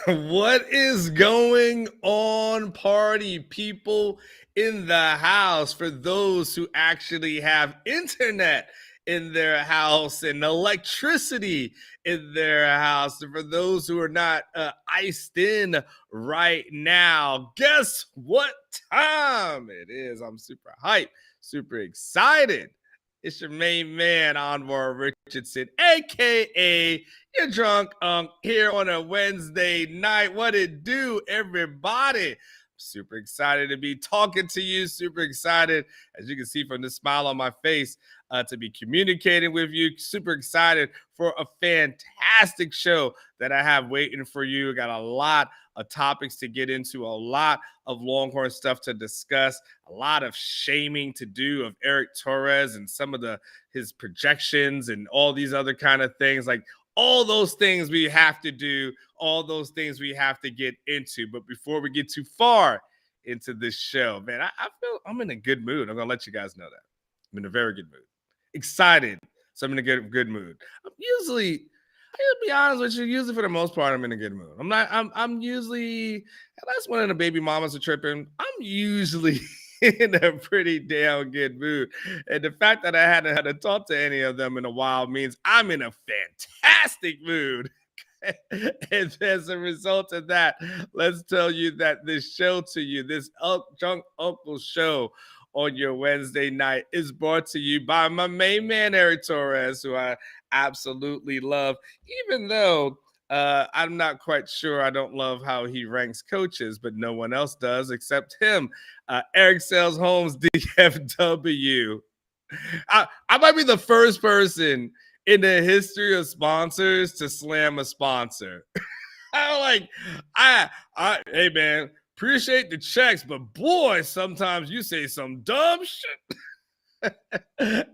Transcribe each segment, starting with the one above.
What is going on, party people in the house? For those who actually have internet in their house and electricity in their house, and for those who are not iced in right now, guess what time it is? I'm super hyped, super excited. It's your main man, Anwar Richardson, aka You're Drunk Unk, here on a Wednesday night. What it do, everybody? Super excited to be talking to you. Super excited, as you can see from the smile on my face, to be communicating with you. Super excited for a fantastic show that I have waiting for you. Got a lot of topics to get into, a lot of Longhorn stuff to discuss, a lot of shaming to do of Eric Torres and some of his projections and all these other kind of things. Like, all those things we have to do, all those things we have to get into. But before we get too far into this show, man, I feel I'm in a good mood. I'm going to let you guys know that. I'm in a very good mood. Excited. So I'm in a good mood. I gotta be honest with you, usually for the most part, I'm in a good mood. I'm usually, unless one of the baby mamas are tripping, I'm usually in a pretty damn good mood. And the fact that I hadn't had to talk to any of them in a while means I'm in a fantastic mood. And as a result of that, let's tell you that this show to you, this Drunk Uncle show on your Wednesday night, is brought to you by my main man, Eric Torres, who I absolutely love, even though I'm not quite sure. I don't love how he ranks coaches, but no one else does except him. Eric Sales Holmes, DFW. I might be the first person in the history of sponsors to slam a sponsor. Hey man, appreciate the checks, but boy, sometimes you say some dumb shit.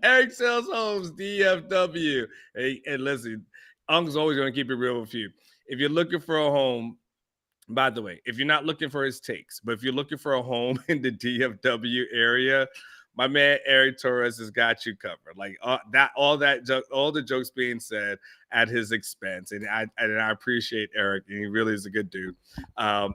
Eric Sales Holmes, DFW. Hey, and listen, Unc's always going to keep it real with you. If you're looking for a home, by the way, if you're not looking for his takes, but if you're looking for a home in the DFW area, my man Eric Torres has got you covered. Like all the jokes being said at his expense, and I appreciate Eric, and he really is a good dude.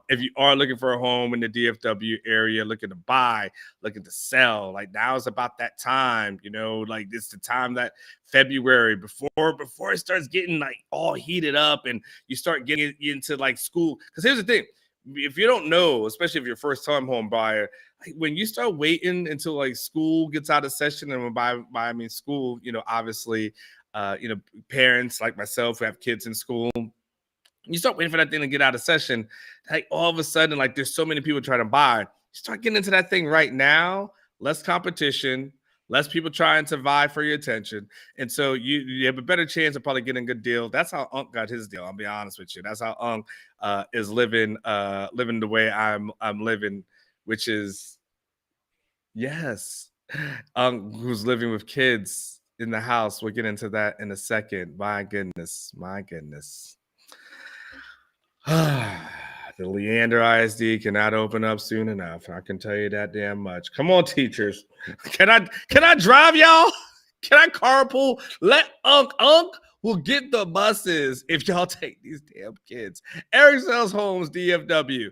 If you are looking for a home in the DFW area, looking to buy, looking to sell, like now is about that time. Like it's the time that February before it starts getting like all heated up, and you start getting into like school. Because here's the thing. If you don't know, especially if you're first time home buyer, like when you start waiting until like school gets out of session, and by I mean school, obviously, parents like myself who have kids in school, you start waiting for that thing to get out of session. Like all of a sudden, like there's so many people trying to buy. You start getting into that thing right now, less competition, less people trying to vie for your attention. And so you have a better chance of probably getting a good deal. That's how Unc got his deal. I'll be honest with you. That's how Unc is living the way I'm living, which is, yes, Unc who's living with kids in the house. We'll get into that in a second. My goodness. The Leander ISD cannot open up soon enough. I can tell you that damn much. Come on, teachers. Can I drive y'all? Can I carpool? Let Unc will get the buses if y'all take these damn kids. Eric Sales Holmes, DFW.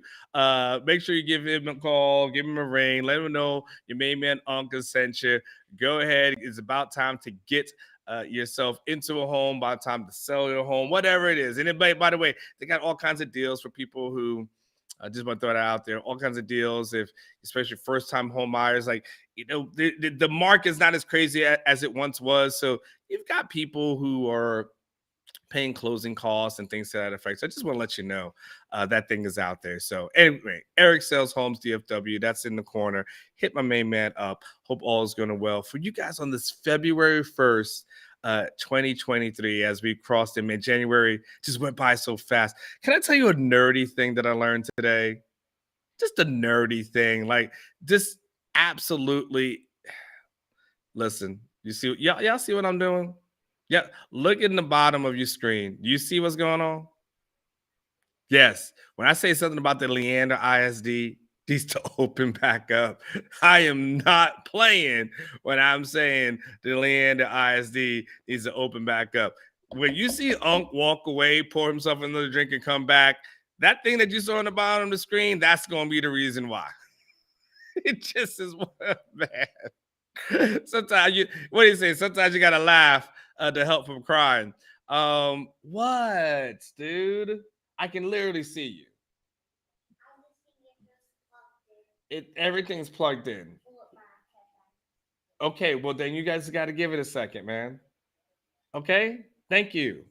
Make sure you give him a call, give him a ring, let him know your main man Unc has sent you. Go ahead. It's about time to get yourself into a home, by the time to sell your home, whatever it is. And by the way, they got all kinds of deals for people who, I just want to throw that out there. All kinds of deals, especially first-time home buyers. Like, the market is not as crazy as it once was. So you've got people who are paying closing costs and things to that effect. So I just want to let you know that thing is out there. So anyway, Eric Sales Homes, DFW, that's in the corner. Hit my main man up. Hope all is going well for you guys on this February 1st, 2023, as we crossed in mid-January. Just went by so fast. Can I tell you a nerdy thing that I learned today? Just a nerdy thing. Like, just absolutely, listen, you see, y'all see what I'm doing? Yeah, look in the bottom of your screen. Do you see what's going on? Yes. When I say something about the Leander ISD needs to open back up, I am not playing when I'm saying the Leander ISD needs to open back up. When you see Unc walk away, pour himself another drink, and come back, That thing that you saw on the bottom of the screen, that's going to be the reason why. It just is man. Sometimes you, what do you say? Sometimes you got to laugh to help from crying. What, dude? I can literally see you. Everything's plugged in. Okay, well then you guys got to give it a second, man. Okay, thank you.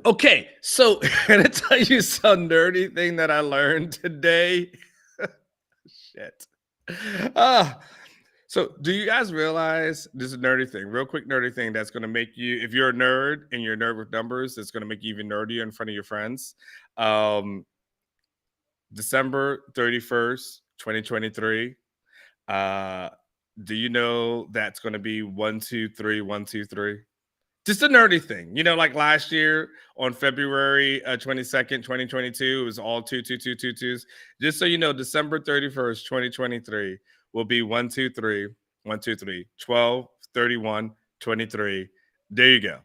Okay, so can I tell you some nerdy thing that I learned today? Shit. Ah, so do you guys realize this is a nerdy thing, real quick nerdy thing that's gonna make you, if you're a nerd and you're a nerd with numbers, it's gonna make you even nerdier in front of your friends. Um, December 31st, 2023. Uh, do you know that's gonna be 123, 123? Just a nerdy thing, like last year on February 22nd, 2022, it was all two twos. Just so you know, December 31st, 2023 will be 123, 123, 12, 31, 23. There you go.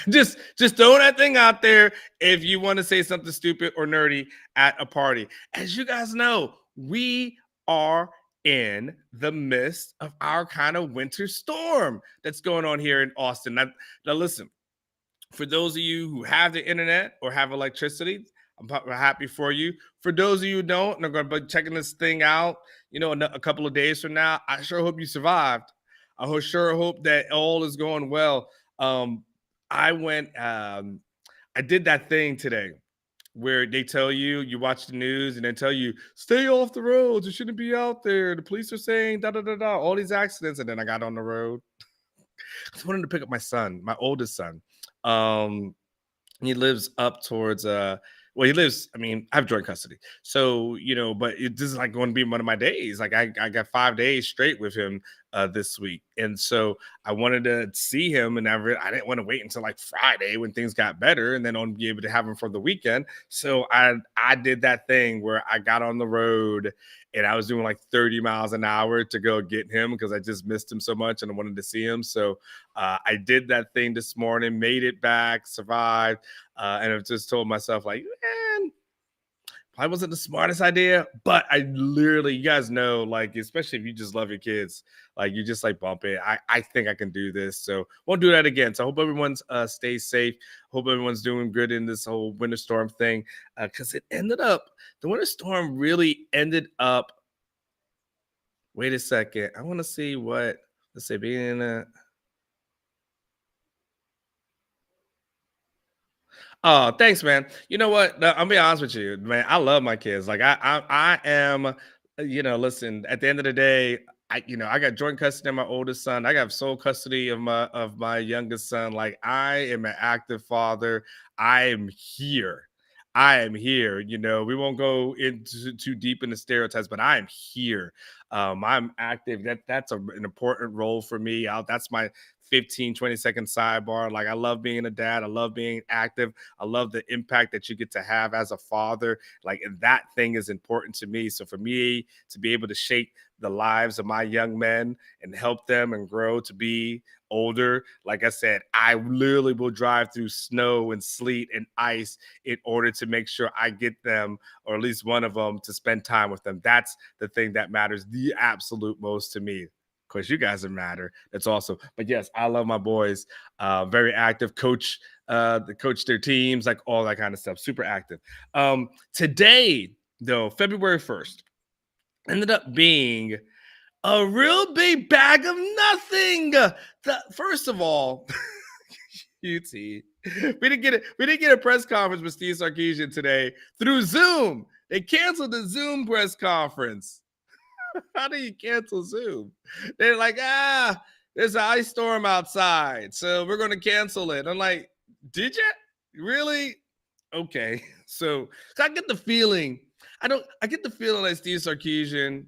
Just throw that thing out there if you want to say something stupid or nerdy at a party. As you guys know, we are in the midst of our kind of winter storm that's going on here in Austin. Now listen, for those of you who have the internet or have electricity, I'm happy for you. For those of you who don't and are going to be checking this thing out, in a couple of days from now, I sure hope you survived. Sure hope that all is going well. I went, I did that thing today where they tell you, you watch the news and they tell you, stay off the roads. You shouldn't be out there. The police are saying da da da da, all these accidents. And then I got on the road. I wanted to pick up my son, my oldest son. Um, he lives up towards he lives, I mean, I have joint custody. So, but this is like going to be one of my days. Like I got 5 days straight with him this week. And so I wanted to see him and I didn't want to wait until like Friday when things got better and then on be able to have him for the weekend. So I did that thing where I got on the road and I was doing like 30 miles an hour to go get him because I just missed him so much and I wanted to see him. So I did that thing this morning, made it back, survived, and I've just told myself, like, man, probably wasn't the smartest idea, but I literally, you guys know, like, especially if you just love your kids, like, you just like bump it. I think I can do this. So won't do that again. So I hope everyone's stays safe. Hope everyone's doing good in this whole winter storm thing. Because the winter storm really ended up. Wait a second. I want to see what, let's say, being Oh, thanks, man. You know what? No, I'll be honest with you, man. I love my kids. Like I am. Listen. At the end of the day, I got joint custody of my oldest son. I got sole custody of my youngest son. Like I am an active father. I am here. I am here. We won't go into too deep in the stereotypes, but I am here. I'm active. That's an important role for me. That's my 15, 20-second sidebar. Like I love being a dad. I love being active. I love the impact that you get to have as a father. Like, and that thing is important to me. So for me to be able to shape the lives of my young men and help them and grow to be older, like I said, I literally will drive through snow and sleet and ice in order to make sure I get them, or at least one of them, to spend time with them. That's the thing that matters the absolute most to me. Of course, you guys matter. That's awesome. But yes, I love my boys. Very active. Coach their teams, like all that kind of stuff. Super active. Today, though, February 1st, ended up being a real big bag of nothing. First of all, UT. We didn't get a press conference with Steve Sarkisian today through Zoom. They canceled the Zoom press conference. How do you cancel Zoom? They're like, there's an ice storm outside, so we're going to cancel it. I'm like, did you really? Okay, so I get the feeling. I get the feeling like Steve Sarkisian,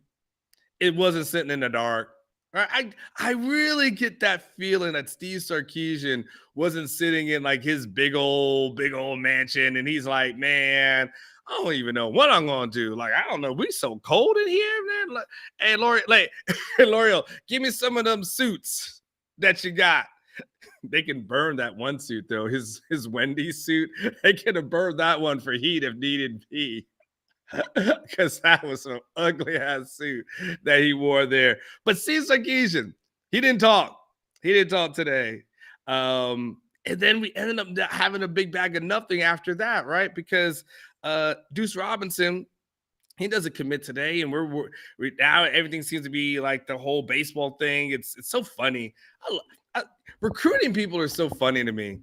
it wasn't sitting in the dark. Right? I really get that feeling that Steve Sarkisian wasn't sitting in like his big old mansion, and he's like, man, I don't even know what I'm gonna do. Like, I don't know. We so cold in here, man. Like, hey, Lori, like, L'Oreal, give me some of them suits that you got. They can burn that one suit though. His Wendy suit. They could have burned that one for heat if needed be. Because that was an ugly ass suit that he wore there. But Steve Sarkisian, he didn't talk. He didn't talk today. And then we ended up having a big bag of nothing after that, right? Because Deuce Robinson, he doesn't commit today, and we now everything seems to be like the whole baseball thing. It's so funny. I, recruiting people are so funny to me.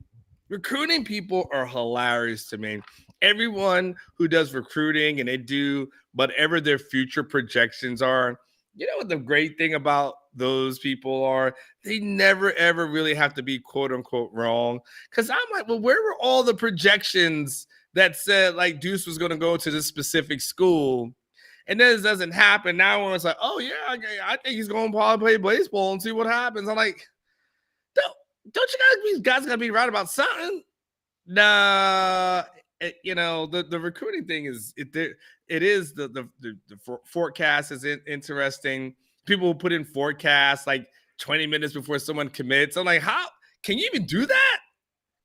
Recruiting people are hilarious to me. Everyone who does recruiting and they do whatever their future projections are, you know what the great thing about those people are? They never ever really have to be quote unquote wrong. Because I'm like, well, where were all the projections that said like Deuce was going to go to this specific school? And then it doesn't happen. Now everyone's like, oh, yeah, I think he's going to probably play baseball and see what happens. I'm like, don't you guys gotta be right about something? Nah, the recruiting thing is it is the forecast is interesting. People will put in forecasts like 20 minutes before someone commits. I'm like, how can you even do that?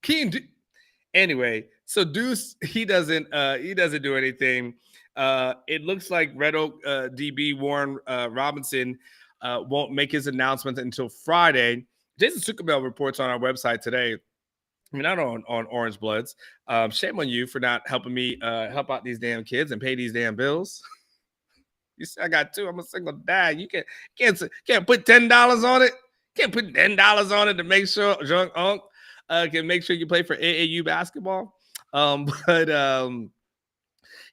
Can you do anyway? So Deuce, he doesn't do anything. It looks like Red Oak DB Warren Robinson won't make his announcement until Friday. Jason Sukkabel reports on our website today. I mean, not on Orange Bloods. Shame on you for not helping me help out these damn kids and pay these damn bills. You see, I got two. I'm a single dad. You can't put $10 on it. Can't put $10 on it to make sure Junk Unk can make sure you play for AAU basketball. But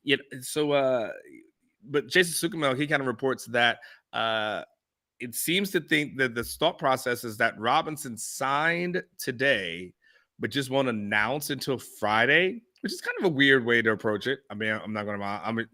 yeah, so but Jason Sukkabel, he kind of reports that it seems to think that the thought process is that Robinson signed today, but just won't announce until Friday, which is kind of a weird way to approach it. I mean, I'm not going to lie. I mean,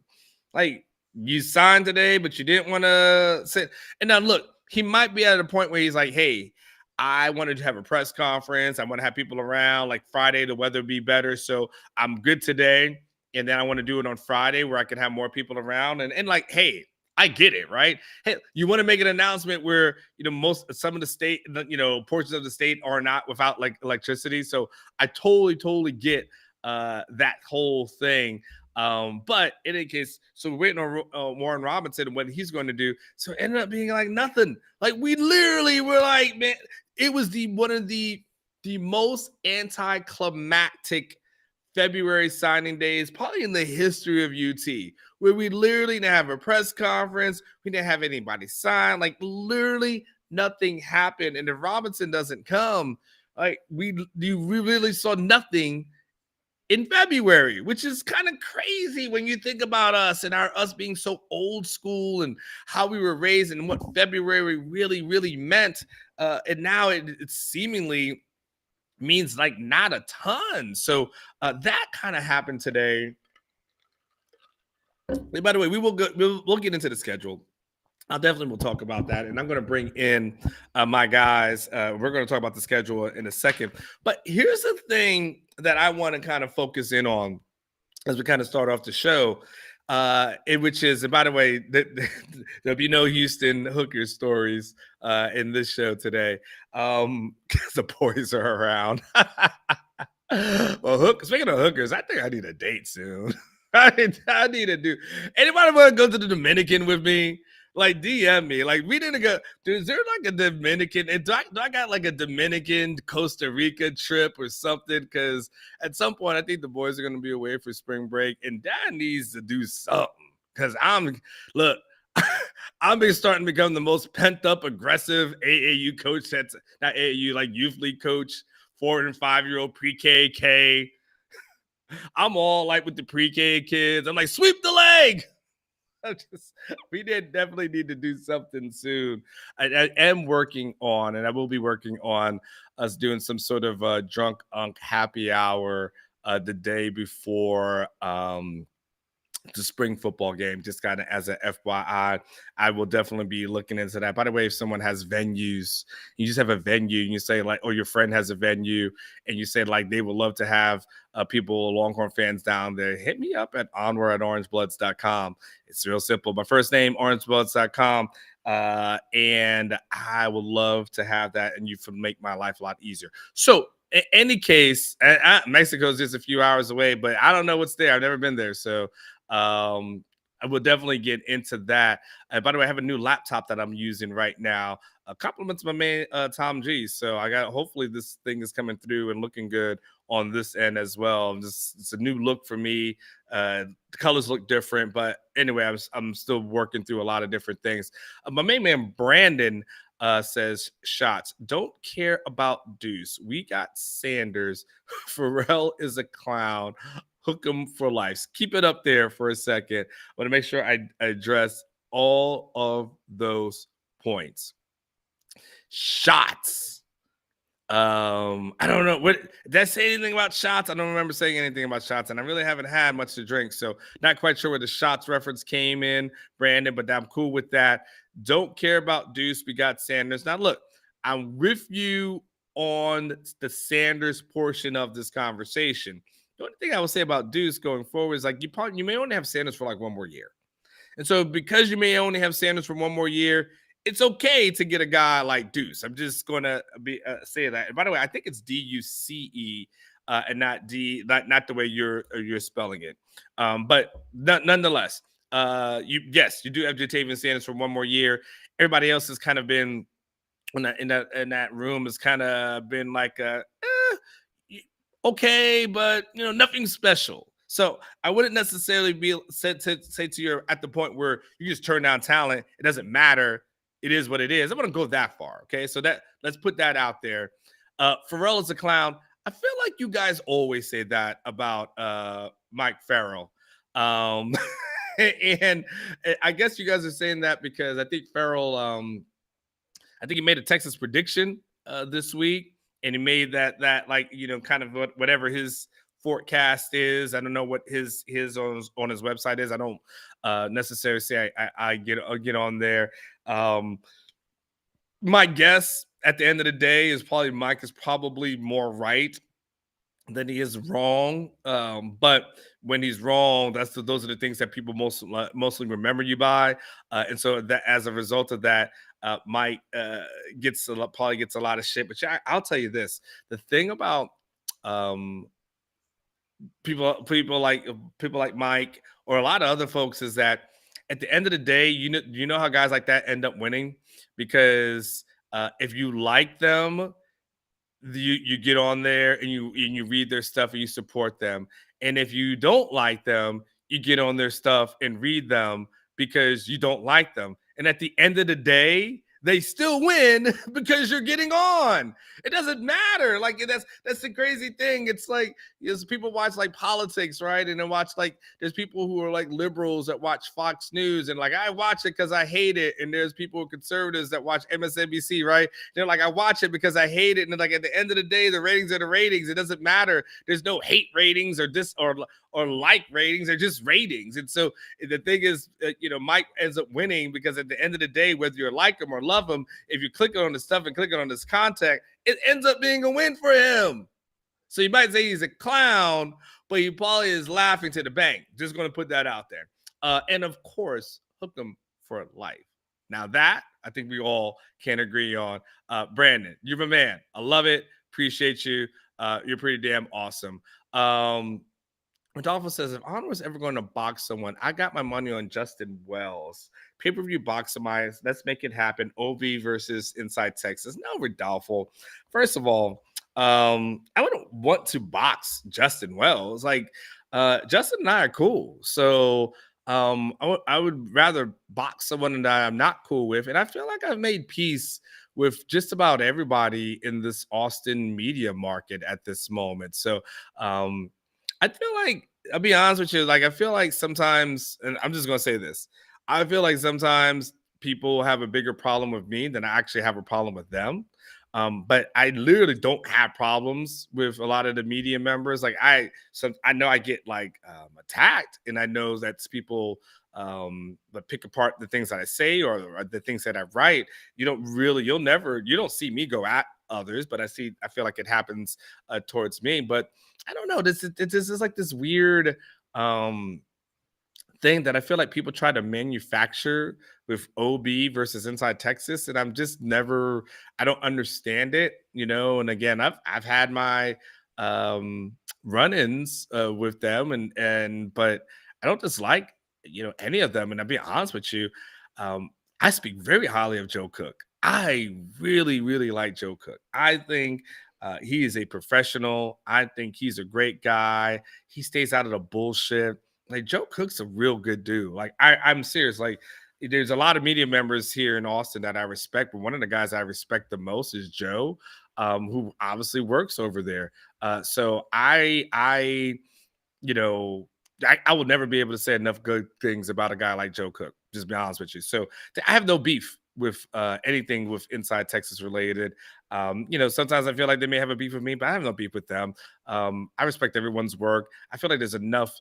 like you signed today, but you didn't want to sit. And now look, he might be at a point where he's like, hey, I wanted to have a press conference. I want to have people around like Friday, the weather be better. So I'm good today. And then I want to do it on Friday where I can have more people around. And like, hey, I get it, right? Hey, you want to make an announcement where some of the state, portions of the state are not without like electricity. So I totally get that whole thing. But in any case, so we're waiting on Warren Robinson and what he's going to do. So it ended up being like nothing. Like we literally were like, man, it was one of the most anticlimactic February signing days, probably in the history of UT, where we literally didn't have a press conference. We didn't have anybody sign. Like literally nothing happened. And if Robinson doesn't come, like we really saw nothing in February, which is kind of crazy when you think about us and us being so old school and how we were raised and what February really meant. And now it seemingly means like not a ton. So that kind of happened today. And by the way, we'll get into the schedule. I'll definitely will talk about that, and I'm going to bring in my guys. We're going to talk about the schedule in a second. But here's the thing that I want to kind of focus in on as we kind of start off the show, which is, and by the way, there'll be no Houston Hooker stories in this show today because the boys are around. Well, speaking of hookers, I think I need a date soon. I need to do. Anybody want to go to the Dominican with me? Like DM me. Like we didn't go. Dude, is there like a Dominican? Do I got like a Dominican Costa Rica trip or something? Because at some point I think the boys are going to be away for spring break, and Dad needs to do something. Because I'm starting to become the most pent up, aggressive AAU coach. That's not AAU, like youth league coach, 4 and 5-year-old pre-K. I'm all like with the pre-K kids. I'm like, sweep the leg. We definitely need to do something soon. I am working on, and I will be working on us doing some sort of drunk unk happy hour the day before the spring football game, just kind of as a FYI. I will definitely be looking into that. By the way, if someone has venues, you just have a venue and you say like, or your friend has a venue and you say like they would love to have people, Longhorn fans down there, hit me up at onward@orangebloods.com. It's real simple. My first name, orangebloods.com. And I would love to have that, and you can make my life a lot easier. So, in any case, Mexico is just a few hours away, but I don't know what's there. I've never been there, so I will definitely get into that. By the way, I have a new laptop that I'm using right now. Compliments my man Tom G. So I got hopefully this thing is coming through and looking good on this end as well. It's a new look for me. The colors look different, but anyway, I'm still working through a lot of different things. My main man Brandon says shots. Don't care about Deuce. We got Sanders. Pharrell is a clown. Hook 'em for life. Keep it up there for a second. I want to make sure I address all of those points. Shots. I don't know what did I say anything about shots. I don't remember saying anything about shots, and I really haven't had much to drink, so not quite sure where the shots reference came in, Brandon. But I'm cool with that. Don't care about Deuce. We got Sanders. Now, look, I'm with you on the Sanders portion of this conversation. The only thing I would say about Deuce going forward is like you may only have Sanders for like one more year. And so because you may only have Sanders for one more year, it's okay to get a guy like Deuce. I'm just going to be say that. And by the way, I think it's Duce and not not the way you're spelling it. But nonetheless, you do have Jatavian Sanders for one more year. Everybody else has kind of been in that room has kind of been like okay, but nothing special. So I wouldn't necessarily be said to say to you at the point where you just turn down talent. It doesn't matter. It is what it is. I wouldn't go that far. Okay, so let's put that out there. Pharrell is a clown. I feel like you guys always say that about Mike Farrell. Um, and I guess you guys are saying that because I think Farrell. I think he made a Texas prediction this week, and he made that like kind of whatever his forecast is. I don't know what his on his website is. I don't necessarily say I'll get on there. Um, my guess at the end of the day is probably Mike is probably more right than he is wrong. But when he's wrong, those are the things that people mostly remember you by. And so that as a result of that, Mike probably gets a lot of shit. But I'll tell you this: the thing about um, people like Mike or a lot of other folks is that at the end of the day, you know how guys like that end up winning because if you like them, you get on there and you read their stuff and you support them. And if you don't like them, you get on their stuff and read them because you don't like them. And at the end of the day, they still win because you're getting on. It doesn't matter. Like that's the crazy thing. It's like people watch like politics, right? And then watch like there's people who are like liberals that watch Fox News and like I watch it because I hate it. And there's people conservatives that watch MSNBC, right? They're like I watch it because I hate it. And like at the end of the day, the ratings are the ratings. It doesn't matter. There's no hate ratings or like ratings. They're just ratings. And so the thing is, Mike ends up winning because at the end of the day, whether you like him or love him, if you click on the stuff and click on this contact, it ends up being a win for him. So you might say he's a clown, but he probably is laughing to the bank. Just going to put that out there. And of course, hook him for life. Now that I think we all can agree on. Brandon, you're my man. I love it. Appreciate you. You're pretty damn awesome. Rodolfo says, if Honor was ever going to box someone, I got my money on Justin Wells. Pay-per-view boxamize. Let's make it happen. OV versus Inside Texas. No, Rodolfo. First of all, I wouldn't want to box Justin Wells. Like, Justin and I are cool. So I would rather box someone that I'm not cool with. And I feel like I've made peace with just about everybody in this Austin media market at this moment. So I feel like, I'll be honest with you, like I feel like sometimes, and I'm just gonna say this, I feel like sometimes people have a bigger problem with me than I actually have a problem with them. But I literally don't have problems with a lot of the media members. Like I know I get like attacked, and I know that's people that pick apart the things that I say or the things that I write. You don't see me go at others, but I feel like it happens towards me. But I don't know. This is like this weird um thing that I feel like people try to manufacture with OB versus Inside Texas, and I don't understand it, And again, I've had my um, run-ins with them, but I don't dislike any of them. And I'll be honest with you, um, I speak very highly of Joe Cook. I really, really like Joe Cook. I think he is a professional. I think he's a great guy. He stays out of the bullshit. Like Joe Cook's a real good dude. Like I'm serious. Like there's a lot of media members here in Austin that I respect, but one of the guys I respect the most is Joe, who obviously works over there. So you know, I will never be able to say enough good things about a guy like Joe Cook. Just be honest with you. So I have no beef with anything with Inside Texas related. Sometimes I feel like they may have a beef with me, but I have no beef with them. I respect everyone's work. I feel like there's enough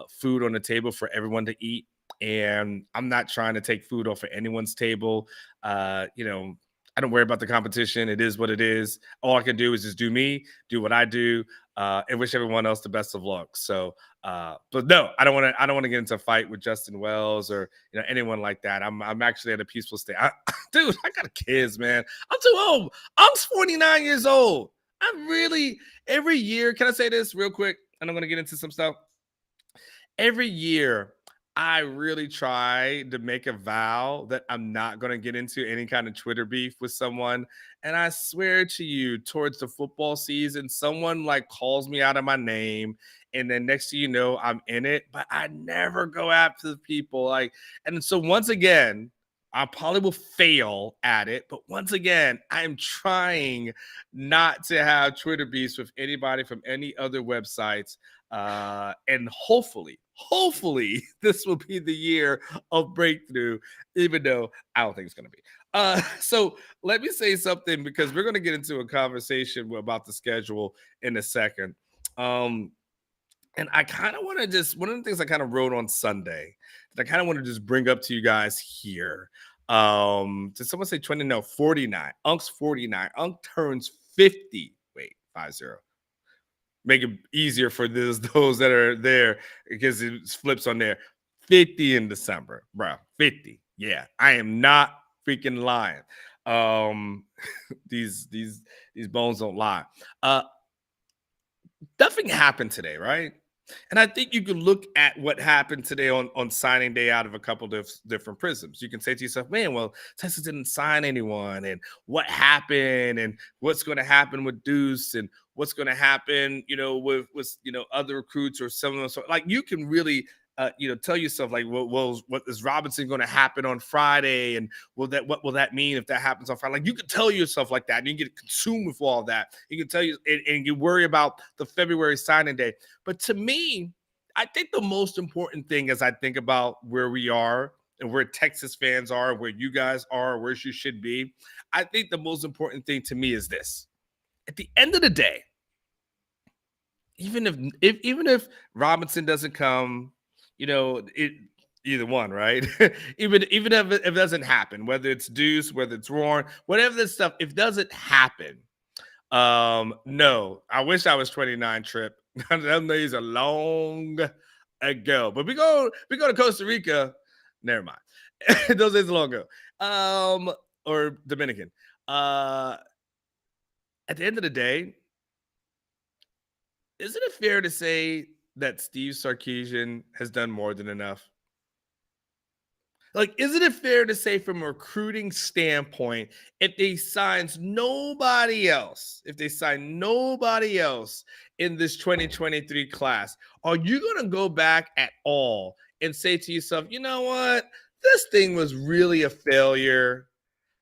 food on the table for everyone to eat, and I'm not trying to take food off of anyone's table. I don't worry about the competition. It is what it is. All I can do is just do me, do what I do, and wish everyone else the best of luck. So, but no, I don't want to. I don't want to get into a fight with Justin Wells or anyone like that. I'm actually at a peaceful state. Dude, I got kids, man. I'm too old. I'm 49 years old. I'm really every year. Can I say this real quick? And I'm gonna get into some stuff every year. I really try to make a vow that I'm not going to get into any kind of Twitter beef with someone. And I swear to you, towards the football season, someone like calls me out of my name. And then next thing you know, I'm in it, but I never go after the people. And so once again, I probably will fail at it. But once again, I'm trying not to have Twitter beefs with anybody from any other websites, and hopefully this will be the year of breakthrough, even though I don't think it's going to be. So let me say something, because we're going to get into a conversation about the schedule in a second. um and I kind of want to just, one of the things I kind of wrote on Sunday that I kind of want to just bring up to you guys here. Did someone say 20? No, 49. Unc's 49. Unc turns 50. Wait, 50. Make it easier for those that are there, because it flips on there. 50 in December, bro. 50. Yeah, I am not freaking lying. Um, these bones don't lie. Uh, Nothing happened today, right? And I think you can look at what happened today on signing day out of a couple of different prisms. You can say to yourself, man, well, Texas didn't sign anyone, and what happened, and what's going to happen with Deuce, and what's going to happen, with other recruits or some of them. So, like, you can really tell yourself, like, well, what is Robinson going to happen on Friday, and what will that mean if that happens on Friday? Like, you can tell yourself like that, and you get consumed with all that. You can tell you, and you worry about the February signing day. But to me, I think the most important thing, as I think about where we are and where Texas fans are, where you guys are, where you should be, I think the most important thing to me is this: at the end of the day, even if Robinson doesn't come, it either one, right? Even if it doesn't happen, whether it's Deuce, whether it's Warren, whatever this stuff, if it doesn't happen, no, I wish I was 29. Trip. Them days are long ago. But we go to Costa Rica. Never mind. Those days are long ago. Or Dominican. Uh, at the end of the day, isn't it fair to say that Steve Sarkisian has done more than enough? Like, isn't it fair to say, from a recruiting standpoint, if they sign nobody else in this 2023 class, are you going to go back at all and say to yourself, you know what? This thing was really a failure.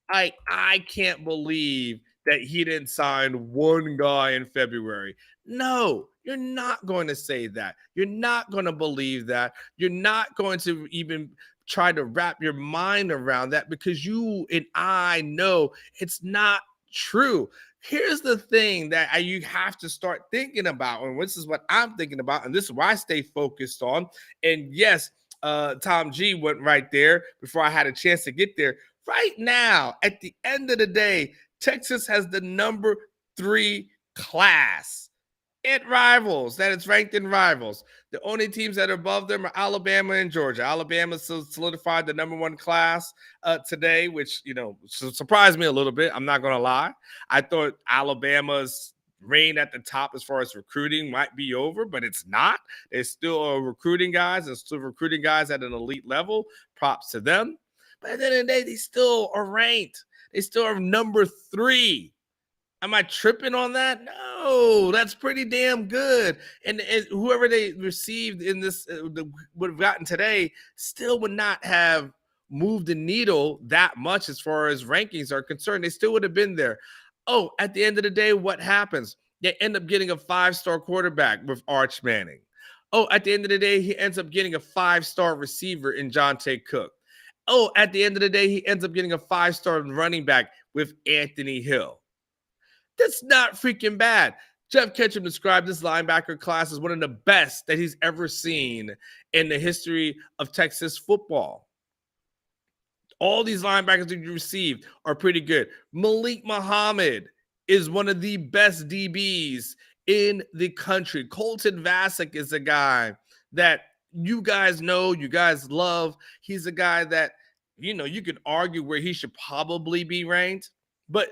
I can't believe that he didn't sign one guy in February. No, you're not going to say that. You're not going to believe that. You're not going to even try to wrap your mind around that, because you and I know it's not true. Here's the thing that you have to start thinking about, and this is what I'm thinking about, and this is what I stay focused on. And yes, Tom G went right there before I had a chance to get there. Right now, at the end of the day, Texas has the number 3 class. It rivals, that it's ranked in rivals. The only teams that are above them are Alabama and Georgia. Alabama solidified the number 1 class today, which, surprised me a little bit. I'm not going to lie. I thought Alabama's reign at the top as far as recruiting might be over, but it's not. They're still recruiting guys and still recruiting guys at an elite level. Props to them. But at the end of the day, they still are ranked. They still are number 3. Am I tripping on that? No, that's pretty damn good. And whoever they received in this would have gotten today still would not have moved the needle that much as far as rankings are concerned. They still would have been there. Oh, at the end of the day, what happens? They end up getting a 5-star quarterback with Arch Manning. Oh, at the end of the day, he ends up getting a 5-star receiver in Jonte Cook. Oh, at the end of the day, he ends up getting a 5-star running back with Anthony Hill. That's not freaking bad. Jeff Ketchum described this linebacker class as one of the best that he's ever seen in the history of Texas football. All these linebackers that you received are pretty good. Malik Muhammad is one of the best DBs in the country. Colton Vasek is a guy that you guys know, you guys love. He's a guy that, you could argue where he should probably be ranked. But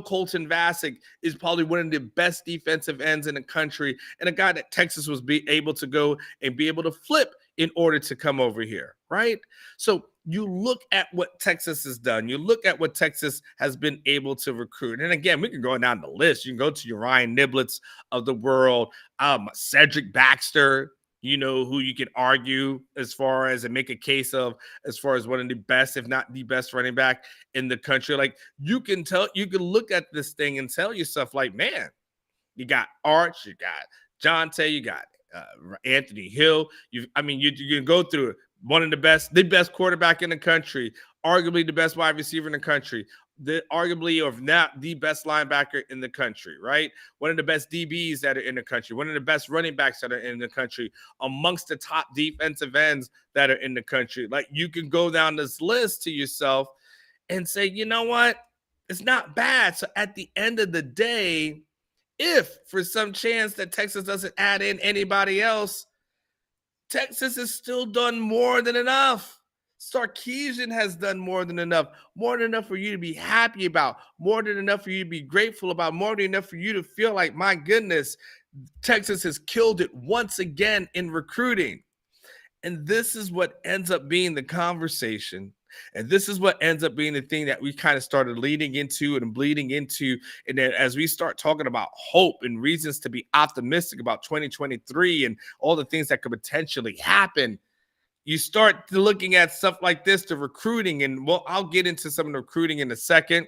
Colton Vasek is probably one of the best defensive ends in the country, and a guy that Texas was able to go and be able to flip in order to come over here, right? So you look at what Texas has done. You look at what Texas has been able to recruit. And again, we can go down the list. You can go to your Ryan Niblets of the world, Cedric Baxter, who you can argue as far as and make a case of as far as one of the best, if not the best running back in the country. Like you can look at this thing and tell yourself like, man, you got Arch, you got Jonte, you got Anthony Hill. You can go through it. One of the best quarterback in the country, arguably the best wide receiver in the country, arguably, if not the best linebacker in the country, right? One of the best DBs that are in the country, one of the best running backs that are in the country, amongst the top defensive ends that are in the country. Like you can go down this list to yourself and say, you know what? It's not bad. So at the end of the day, if for some chance that Texas doesn't add in anybody else, Texas has still done more than enough. Sarkisian has done more than enough for you to be happy about, more than enough for you to be grateful about, more than enough for you to feel like, my goodness, Texas has killed it once again in recruiting. And this is what ends up being the conversation. And this is what ends up being the thing that we kind of started leading into and bleeding into. And then as we start talking about hope and reasons to be optimistic about 2023 and all the things that could potentially happen, you start looking at stuff like this, the recruiting. And I'll get into some of the recruiting in a second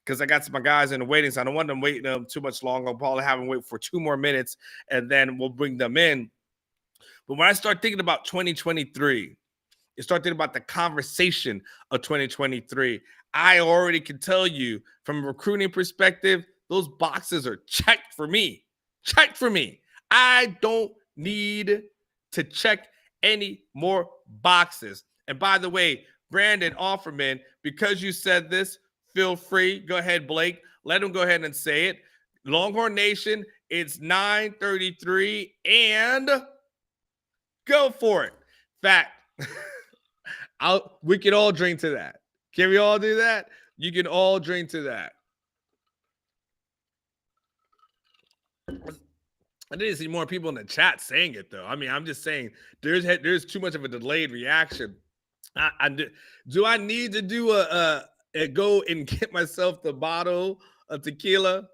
because I got some guys in the waiting. So I don't want them waiting too much long. I'll probably have them wait for 2 more minutes and then we'll bring them in. But when I start thinking about 2023, you start thinking about the conversation of 2023. I already can tell you from a recruiting perspective, those boxes are checked for me. Checked for me. I don't need to check any more boxes. And by the way, Brandon Offerman, because you said this, feel free. Go ahead, Blake. Let him go ahead and say it. Longhorn Nation, it's 9:33 and go for it. Fact. We can all drink to that. Can we all do that? You can all drink to that. I didn't see more people in the chat saying it though. I mean, I'm just saying there's too much of a delayed reaction. Do I need to do a go and get myself the bottle of tequila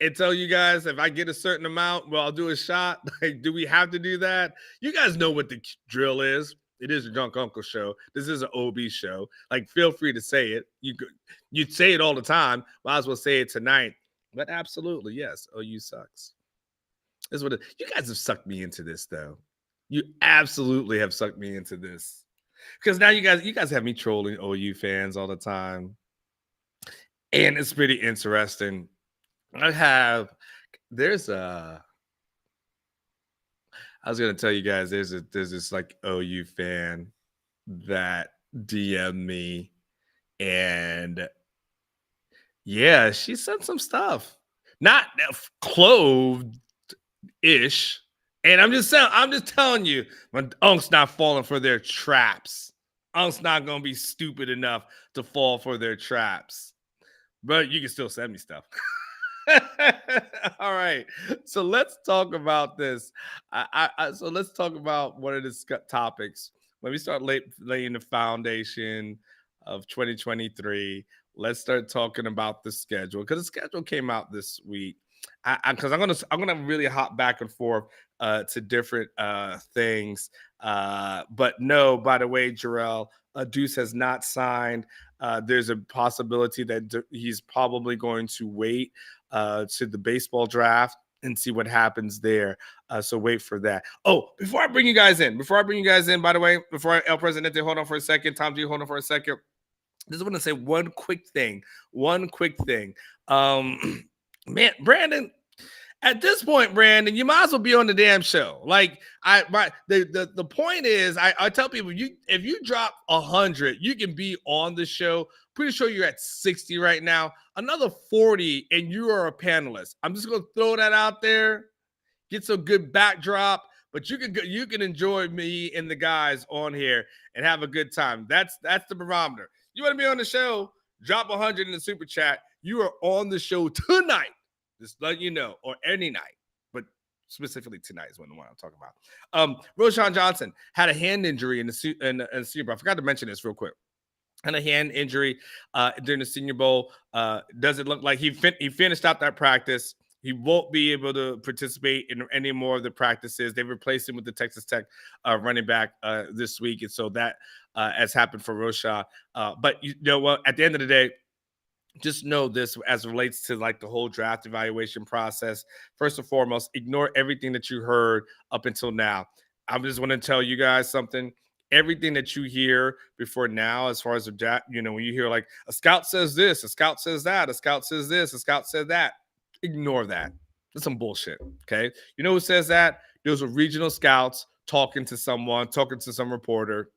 and tell you guys if I get a certain amount, well, I'll do a shot? Like, do we have to do that? You guys know what the drill is. It is a Drunk Uncle show. This is an OB show. Like, feel free to say it. You say it all the time. Might as well say it tonight. But absolutely, yes. OU sucks. This is what you guys have sucked me into this, though. You absolutely have sucked me into this. Because now you guys have me trolling OU fans all the time. and it's pretty interesting. I have there's a I was gonna tell you guys there's this like OU fan that DM me, and yeah, she sent some stuff. Not clothed ish. And I'm just telling you, my unc's not falling for their traps. Unc's not gonna be stupid enough to fall for their traps. But you can still send me stuff. All right. So let's talk about this. So let's talk about one of the topics. Let me start laying the foundation of 2023. Let's start talking about the schedule because the schedule came out this week. Because I'm gonna really hop back and forth to different things. But no, by the way, Jarrell, Deuce has not signed. There's a possibility that he's probably going to wait to the baseball draft and see what happens there. So wait for that. Oh, before I bring you guys in, by the way, before El Presidente, hold on for a second. Tom G, hold on for a second. Just want to say one quick thing. Man, Brandon, at this point, Brandon, you might as well be on the damn show. Like the point is, I tell people, if you drop 100, you can be on the show. Pretty sure you're at 60 right now. Another 40, and you are a panelist. I'm just gonna throw that out there. Get some good backdrop, but you can enjoy me and the guys on here and have a good time. That's the barometer. You want to be on the show? Drop 100 in the super chat. You are on the show tonight. Just let you know, or any night, but specifically tonight is the one I'm talking about. Roshan Johnson had a hand injury in the Super Bowl. I forgot to mention this real quick. And a hand injury during the Senior Bowl. Doesn't look like he finished out that practice. He won't be able to participate in any more of the practices. They replaced him with the Texas Tech running back this week, and so that has happened for Roshan. But you know what? At the end of the day, just know this as it relates to like the whole draft evaluation process. First and foremost, ignore everything that you heard up until now. I just want to tell you guys something. Everything that you hear before now, as far as the draft, when you hear like a scout says this, a scout says that, a scout says this, a scout said that, ignore that. That's some bullshit. Okay. You know who says that? Those are regional scouts talking to some reporter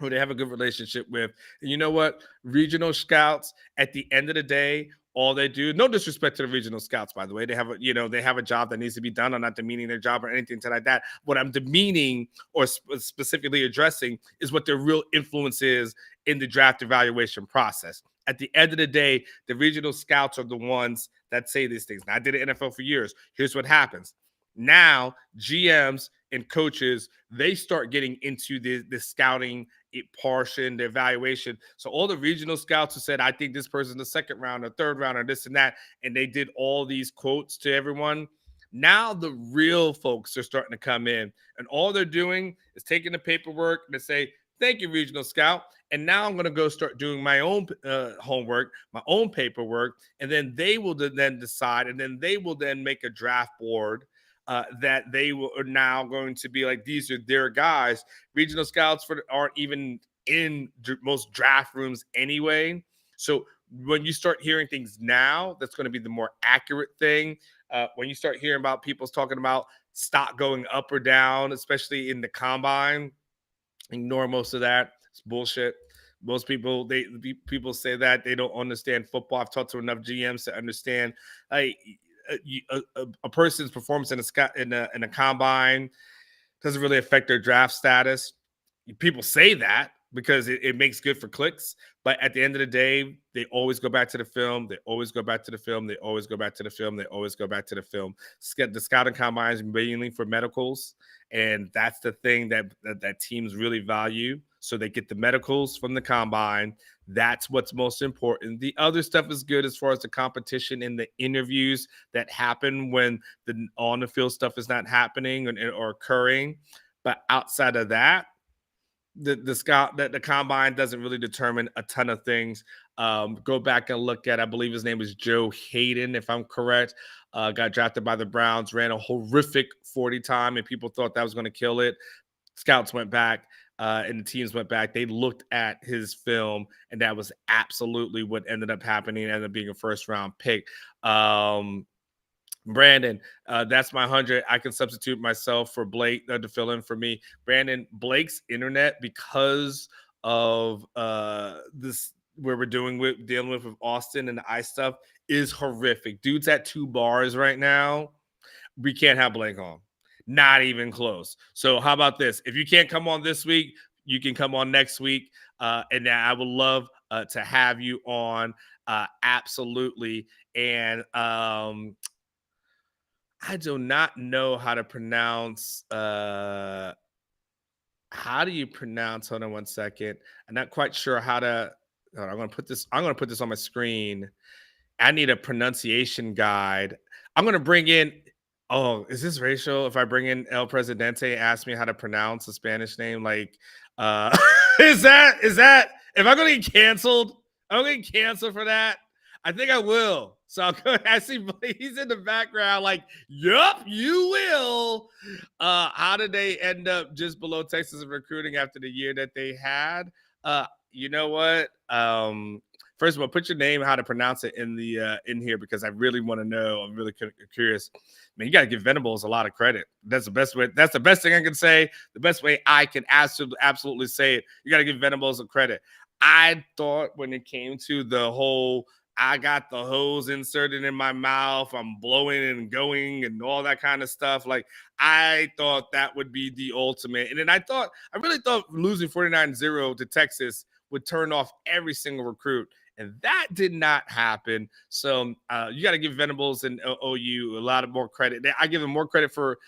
who they have a good relationship with. And you know what? Regional scouts, at the end of the day, all they do, no disrespect to the regional scouts, by the way, they have a job that needs to be done. I'm not demeaning their job or anything like that. What I'm demeaning or specifically addressing is what their real influence is in the draft evaluation process. At the end of the day, the regional scouts are the ones that say these things. Now, I did an NFL for years. Here's what happens. Now, GMs and coaches, they start getting into the scouting portion, the evaluation. So all the regional scouts who said, I think this person's the second round or third round or this and that, and they did all these quotes to everyone. Now the real folks are starting to come in, and all they're doing is taking the paperwork and they say, thank you, regional scout. And now I'm going to go start doing my own homework, my own paperwork, and then they will then decide, and then they will then make a draft board that they are now going to be like, these are their guys. Regional scouts aren't even in most draft rooms anyway. So when you start hearing things now, that's going to be the more accurate thing. When you start hearing about people talking about stock going up or down, especially in the combine, ignore most of that. It's bullshit. Most people people say that they don't understand football. I've talked to enough GMs to understand a person's performance in a combine doesn't really affect their draft status. People say that because it makes good for clicks, but at the end of the day, they always go back to the film. They always go back to the film. They always go back to the film. They always go back to the film. The scouting combine is mainly for medicals, and that's the thing that teams really value. So they get the medicals from the combine. That's what's most important. The other stuff is good as far as the competition and the interviews that happen when the on the field stuff is not happening or occurring. But outside of that, the combine doesn't really determine a ton of things. Go back and look at, I believe his name is Joe Hayden, if I'm correct. Got drafted by the Browns, ran a horrific 40 time, and people thought that was going to kill it. Scouts went back. and the teams went back, they looked at his film, and that was absolutely what ended up happening. Ended up being a first round pick. Brandon, that's my 100. I can substitute myself for Blake to fill in for me. Brandon, Blake's internet, because of this where we're dealing with Austin and the ice stuff, is horrific. Dude's at 2 bars right now. We can't have Blake on. Not even close. So how about this? If you can't come on this week, you can come on next week. And I would love to have you on. Absolutely. And I do not know how to pronounce. How do you pronounce? Hold on one second. I'm not quite sure how to. I'm gonna put this. I'm gonna put this on my screen. I need a pronunciation guide. I'm gonna bring in. Oh, is this racial? If I bring in El Presidente, ask me how to pronounce a Spanish name, like, is that? If I'm gonna get canceled, I'm gonna get canceled for that. I think I will. So I'll go. I see he's in the background, like, yup, you will. How did they end up just below Texas in recruiting after the year that they had? You know what? First of all, put your name, how to pronounce it in the in here, because I really want to know. I'm really curious. Man, you got to give Venables a lot of credit. That's the best way. That's the best thing I can say. The best way I can absolutely say it. You got to give Venables a credit. I thought when it came to the whole, I got the hose inserted in my mouth, I'm blowing and going and all that kind of stuff. Like, I thought that would be the ultimate. And then I really thought losing 49-0 to Texas would turn off every single recruit. And that did not happen. So you got to give Venables and OU a lot of more credit. I give them more credit for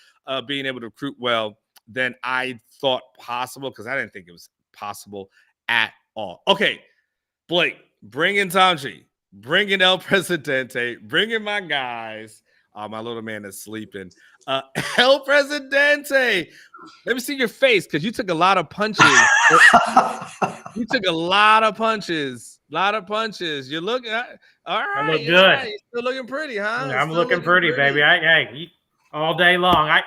being able to recruit well than I thought possible, because I didn't think it was possible at all. Okay, Blake, bring in Tanji, bring in El Presidente, bring in my guys. My little man is sleeping. El Presidente, let me see your face, because you took a lot of punches. You took a lot of punches. You look all right. I look good. Right. You're still looking pretty, huh? I'm looking pretty, baby. I eat all day long. I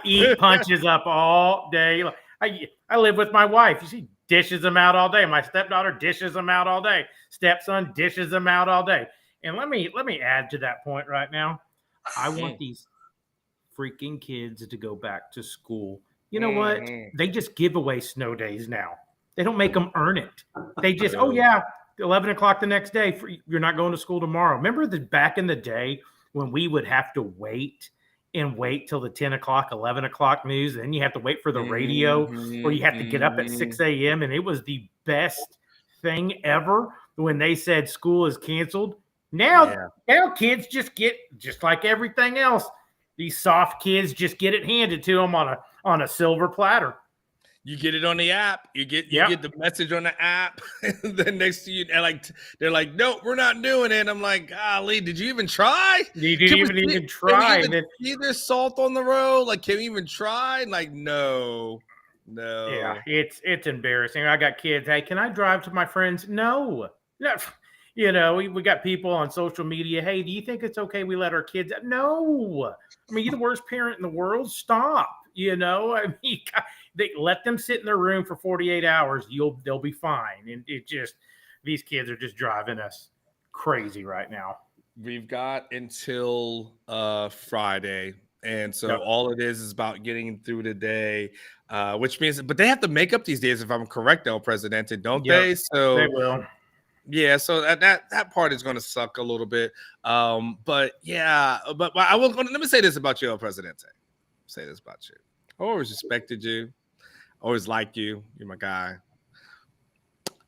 eat punches up all day. I live with my wife. She dishes them out all day. My stepdaughter dishes them out all day. Stepson dishes them out all day. And let me add to that point right now. I want these freaking kids to go back to school. You know what? They just give away snow days now. They don't make them earn it. They just, 11 o'clock the next day, you're not going to school tomorrow. Remember back in the day when we would have to wait till the 10 o'clock, 11 o'clock news, and then you have to wait for the radio, or you have to get up at 6 a.m., and it was the best thing ever when they said school is canceled. Now kids just get, just like everything else, these soft kids just get it handed to them on a silver platter. You get it on the app. You get the message on the app. And then next to you, and they're like, no, we're not doing it. I'm like, golly, did you even try? You didn't even try. Can we even see there's salt on the road? Like, can we even try? Like, no. Yeah, it's embarrassing. I got kids. Hey, can I drive to my friends? No. You know, we got people on social media. Hey, do you think it's okay we let our kids? No. I mean, you're the worst parent in the world. Stop. You know, I mean, they let them sit in their room for 48 hours. They'll be fine. And these kids are just driving us crazy right now. We've got until Friday. And so all it is about getting through the day, which means, but they have to make up these days, if I'm correct, El Presidente, don't they? So they will. Yeah, so that part is going to suck a little bit. But I will. Let me say this about you, El Presidente. Say this about you. I always respected you. Always liked you. You're my guy.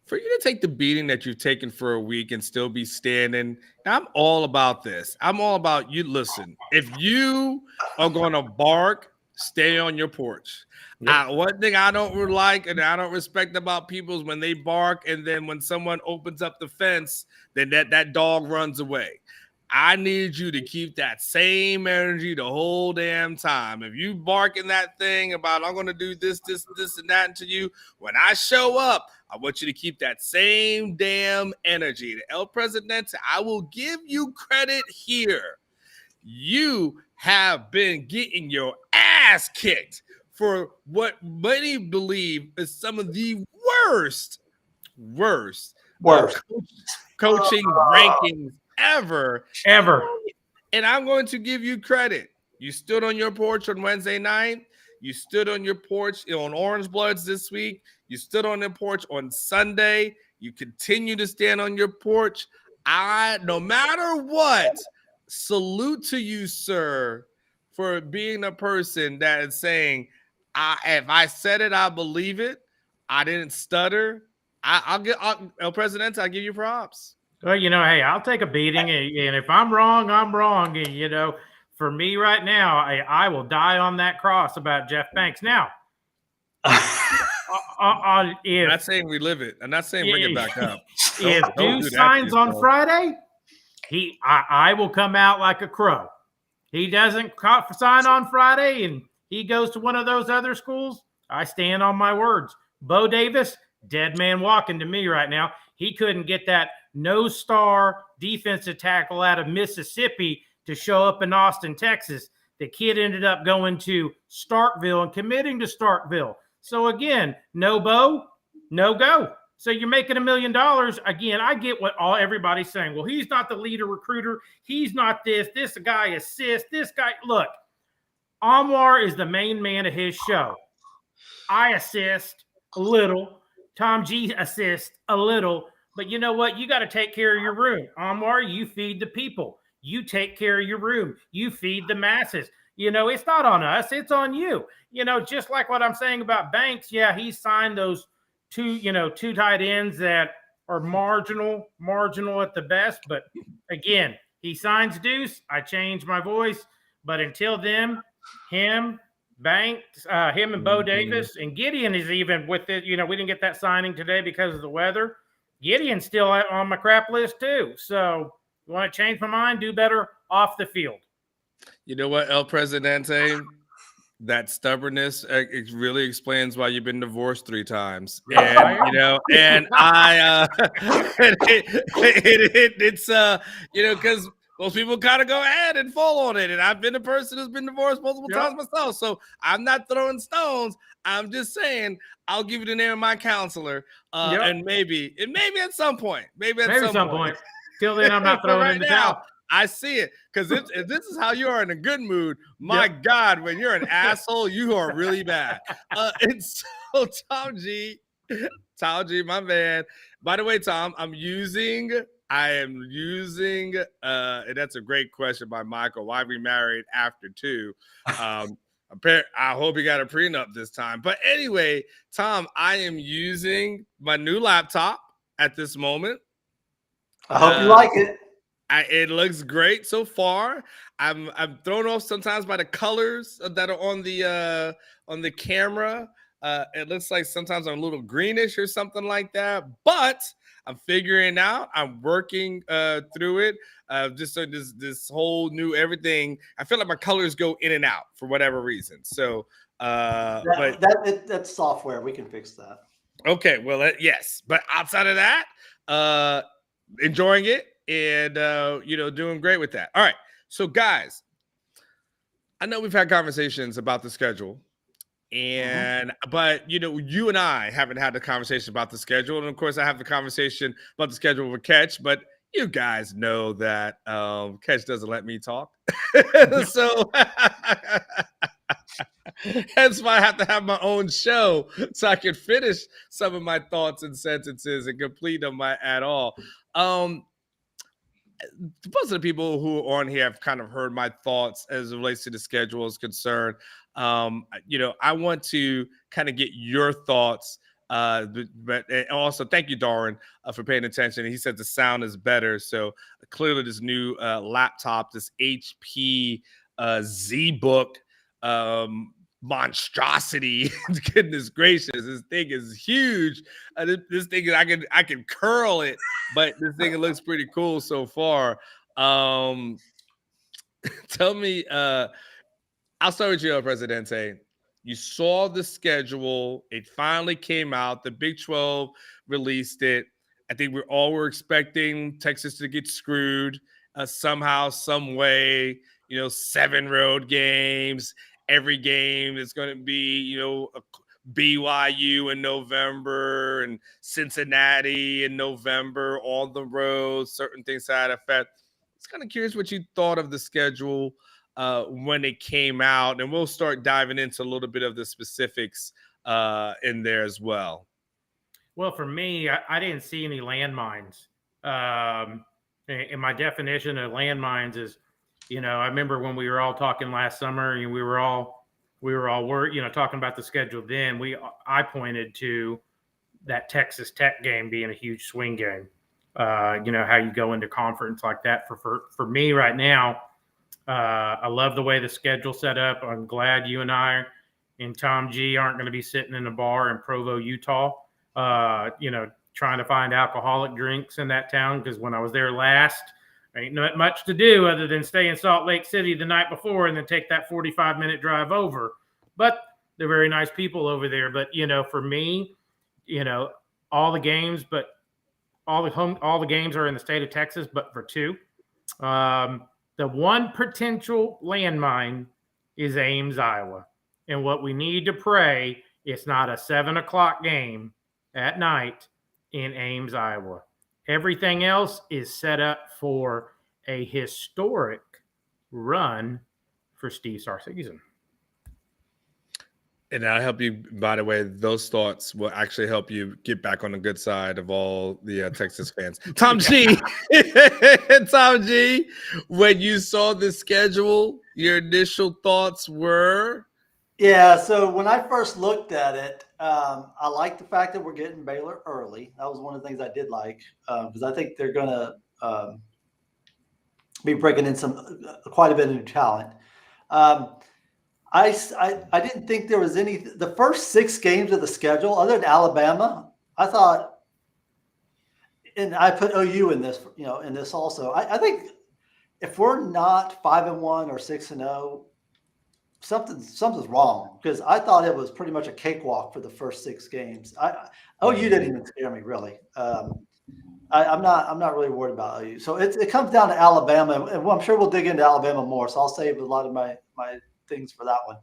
For you to take the beating that you've taken for a week and still be standing, I'm all about this. I'm all about you. Listen, if you are going to bark, stay on your porch. Yep. One thing I don't like and I don't respect about people is when they bark, and then when someone opens up the fence, then that dog runs away. I need you to keep that same energy the whole damn time. If you barking that thing about, I'm going to do this, and that to you, when I show up, I want you to keep that same damn energy. The El Presidente, I will give you credit here. You have been getting your ass kicked for what many believe is some of the worst coaching rankings ever. And I'm going to give you credit. You stood on your porch on Wednesday night. You stood on your porch on Orangebloods this week. You stood on the porch on Sunday. You continue to stand on your porch. No matter what, salute to you, sir, for being a person that is saying, if I said it, I believe it. I didn't stutter. El Presidente, I'll give you props. Well, hey, I'll take a beating, and if I'm wrong, I'm wrong. And, for me right now, I will die on that cross about Jeff Banks. Now, I'm not saying relive it. I'm not saying bring it back up. If Deuce signs on Friday, I will come out like a crow. He doesn't sign on Friday, and he goes to one of those other schools. I stand on my words. Bo Davis, dead man walking to me right now. He couldn't get that no-star defensive tackle out of Mississippi to show up in Austin, Texas. The kid ended up going to Starkville and committing to Starkville. So again, no Bo, no go. So you're making $1 million. Again, I get what everybody's saying. Well, he's not the leader recruiter. He's not this. This guy assists. This guy, look, Anwar is the main man of his show. I assist a little. Tom G assists a little. But you know what? You got to take care of your room. Anwar, you feed the people. You take care of your room. You feed the masses. It's not on us. It's on you. Just like what I'm saying about Banks. Yeah, he signed those two tight ends that are marginal at the best. But again, he signs Deuce. I change my voice. But until then, him, Banks, him and Bo Davis, and Gideon is even with it. We didn't get that signing today because of the weather. Gideon's still on my crap list too. So you want to change my mind, do better off the field. You know what, El Presidente? That stubbornness, it really explains why you've been divorced 3 times. And and I it's because most people kind of go ahead and fall on it. And I've been a person who's been divorced multiple times myself. So I'm not throwing stones. I'm just saying I'll give you the name of my counselor. And maybe at some point. Maybe at some point. Till then, I'm not throwing in the towel. I see it, because if this is how you are in a good mood, my God, when you're an asshole, you are really bad. And so Tom G, my man. By the way, Tom, I am using, and that's a great question by Michael. Why we married after 2? I hope he got a prenup this time. But anyway, Tom, I am using my new laptop at this moment. I hope you like it. It looks great so far. I'm thrown off sometimes by the colors that are on the camera. It looks like sometimes I'm a little greenish or something like that. But I'm figuring out. I'm working through it. Just so this whole new everything. I feel like my colors go in and out for whatever reason. So, that's software. We can fix that. Okay. Well, yes. But outside of that, enjoying it. And, doing great with that. All right. So, guys, I know we've had conversations about the schedule. But, you and I haven't had the conversation about the schedule. And, of course, I have the conversation about the schedule with Catch. But you guys know that Catch doesn't let me talk. So that's why I have to have my own show so I can finish some of my thoughts and sentences and complete them at all. Most of the people who are on here have kind of heard my thoughts as it relates to the schedule is concerned. I want to kind of get your thoughts. But also, thank you, Darwin, for paying attention. He said the sound is better. So clearly this new laptop, this HP ZBook monstrosity, goodness gracious, this thing is huge. This thing is, I can curl it, but this thing looks pretty cool so far. Tell me, I'll start with you, El Presidente. You saw the schedule. It finally came out. The Big 12 released it. I think we all were expecting Texas to get screwed somehow, some way, 7 road games. every game is going to be, BYU in November and Cincinnati in November, on the road, certain things to that effect. I was kind of curious what you thought of the schedule when it came out, and we'll start diving into a little bit of the specifics in there as well. Well, for me, I didn't see any landmines. And my definition of landmines is, I remember when we were all talking last summer, and we were all talking about the schedule. Then I pointed to that Texas Tech game being a huge swing game. How you go into conference like that. For me right now, I love the way the schedule set up. I'm glad you and I and Tom G aren't going to be sitting in a bar in Provo, Utah, trying to find alcoholic drinks in that town. Because when I was there last, ain't not much to do other than stay in Salt Lake City the night before and then take that 45-minute drive over. But they're very nice people over there. But, for me, all the games, but all the games are in the state of Texas, but for two. The one potential landmine is Ames, Iowa. And what we need to pray, it's not a 7:00 game at night in Ames, Iowa. Everything else is set up for a historic run for Steve Sarkisian. And I'll help you, by the way, those thoughts will actually help you get back on the good side of all the Texas fans. Tom G, Tom G, when you saw the schedule, your initial thoughts were? Yeah, so when I first looked at it, I like the fact that we're getting Baylor early. That was one of the things I did like, because I think they're going to be breaking in quite a bit of new talent. I didn't think there was the first 6 games of the schedule, other than Alabama, I thought, and I put OU in this, in this also. I think if we're not 5-1 or 6-0, something's wrong, because I thought it was pretty much a cakewalk for the first 6 games. OU didn't even scare me really. I'm not really worried about OU. So it comes down to Alabama, and I'm sure we'll dig into Alabama more. So I'll save a lot of my things for that one.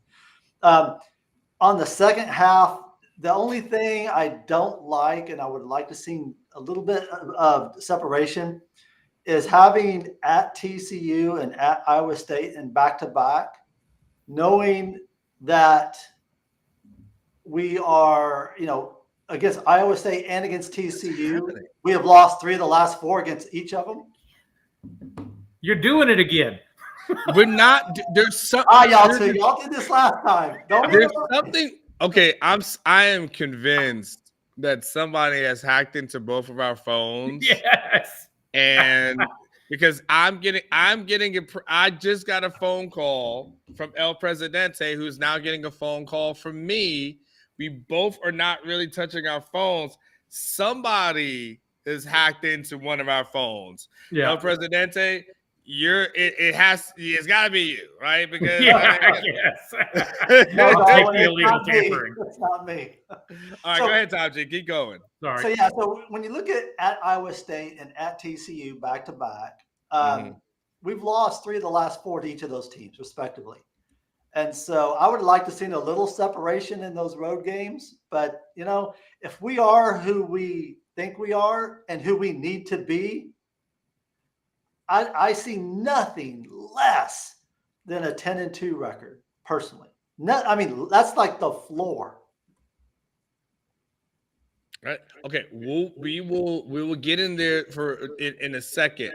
On the second half, the only thing I don't like, and I would like to see a little bit of separation, is having at TCU and at Iowa State and back-to-back, knowing that we are, against Iowa State and against TCU, we have lost 3 of the last 4 against each of them. You're doing it again. We're not. There's some. Y'all did this last time. There's something. Okay, I am convinced that somebody has hacked into both of our phones. Yes. And because I just got a phone call from El Presidente, who's now getting a phone call from me. We both are not really touching our phones. Somebody has hacked into one of our phones. Yeah. El Presidente, it's got to be you, right? Because yes. No, illegal tampering. It's not me. All right, go ahead, Tom G. Keep going. Sorry. So when you look at Iowa State and at TCU back to back, we've lost 3 of the last 4 to each of those teams, respectively. And so I would like to see a little separation in those road games. But, if we are who we think we are and who we need to be, I see nothing less than a 10-2 record, personally. That's like the floor. Right. Okay. We will get in there in a second.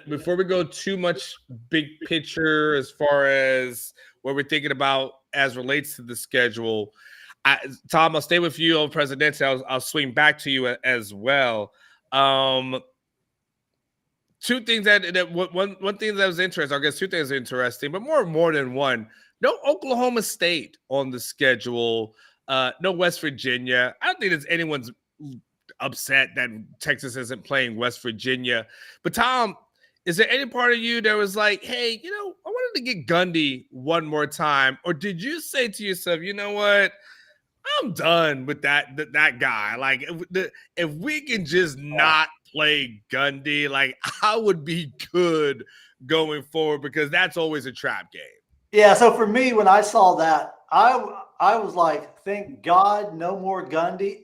Before we go too much big picture as far as what we're thinking about as relates to the schedule. Tom, I'll stay with you on Presidente. I'll swing back to you as well. 2 things one thing that was interesting, I guess 2 things interesting, but more than one. No Oklahoma State on the schedule. No West Virginia. I don't think there's anyone's upset that Texas isn't playing West Virginia. But Tom, is there any part of you that was like, hey, I wanted to get Gundy one more time? Or did you say to yourself, you know what? I'm done with that guy. Like, if we can just not play Gundy, like, I would be good going forward, because that's always a trap game. Yeah, so for me, when I saw that, I was like, thank God no more Gundy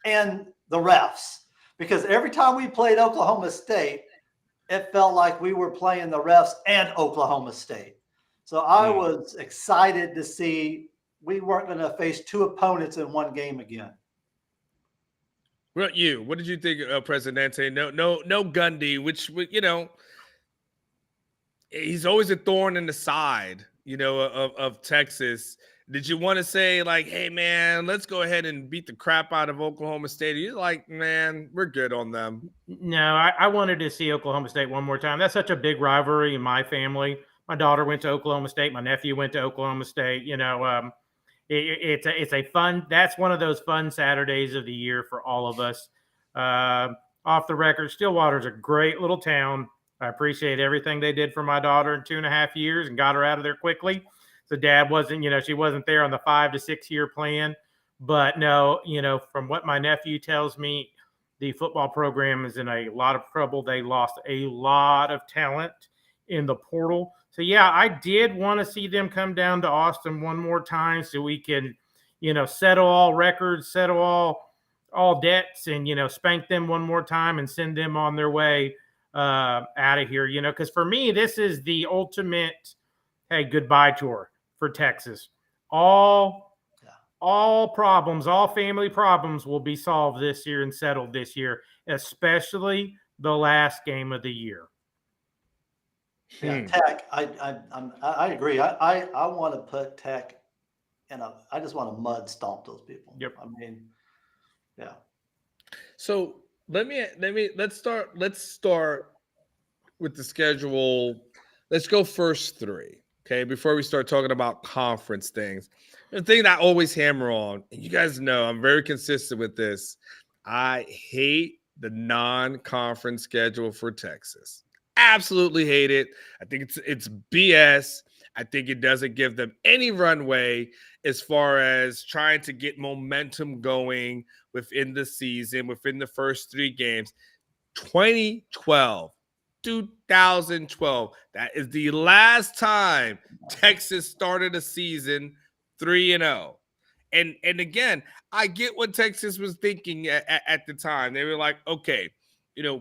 and the refs. Because every time we played Oklahoma State, it felt like we were playing the refs and Oklahoma State. So I was excited to see we weren't going to face two opponents in one game again. What you? What did you think of Presidente? No Gundy, which he's always a thorn in the side, of Texas. Did you want to say like, hey man, let's go ahead and beat the crap out of Oklahoma State? You're like, man, we're good on them. No, I wanted to see Oklahoma State one more time. That's such a big rivalry in my family. My daughter went to Oklahoma State. My nephew went to Oklahoma State. It's a fun. That's one of those fun Saturdays of the year for all of us. Off the record, Stillwater's a great little town. I appreciate everything they did for my daughter in 2.5 years and got her out of there quickly. So dad wasn't, she wasn't there on the 5 to 6 year plan. But no, from what my nephew tells me, the football program is in a lot of trouble. They lost a lot of talent in the portal. So yeah, I did want to see them come down to Austin one more time so we can, settle all records, settle all debts, and spank them one more time and send them on their way out of here. Because for me, this is the ultimate goodbye tour for Texas. All problems, all family problems will be solved this year and settled this year, especially the last game of the year. Yeah, Tech. I agree. I want to put Tech in a. I just want to mud stomp those people. Yep. I mean, yeah. So let's start with the schedule. Let's go first three. Okay, before we start talking about conference things. The thing that I always hammer on, and you guys know I'm very consistent with this, I hate the non-conference schedule for Texas. Absolutely hate it. I think it's BS. I think it doesn't give them any runway as far as trying to get momentum going within the season, within the first three games. 2012. That is the last time Texas started a season 3-0. And again, I get what Texas was thinking at the time. They were like, okay,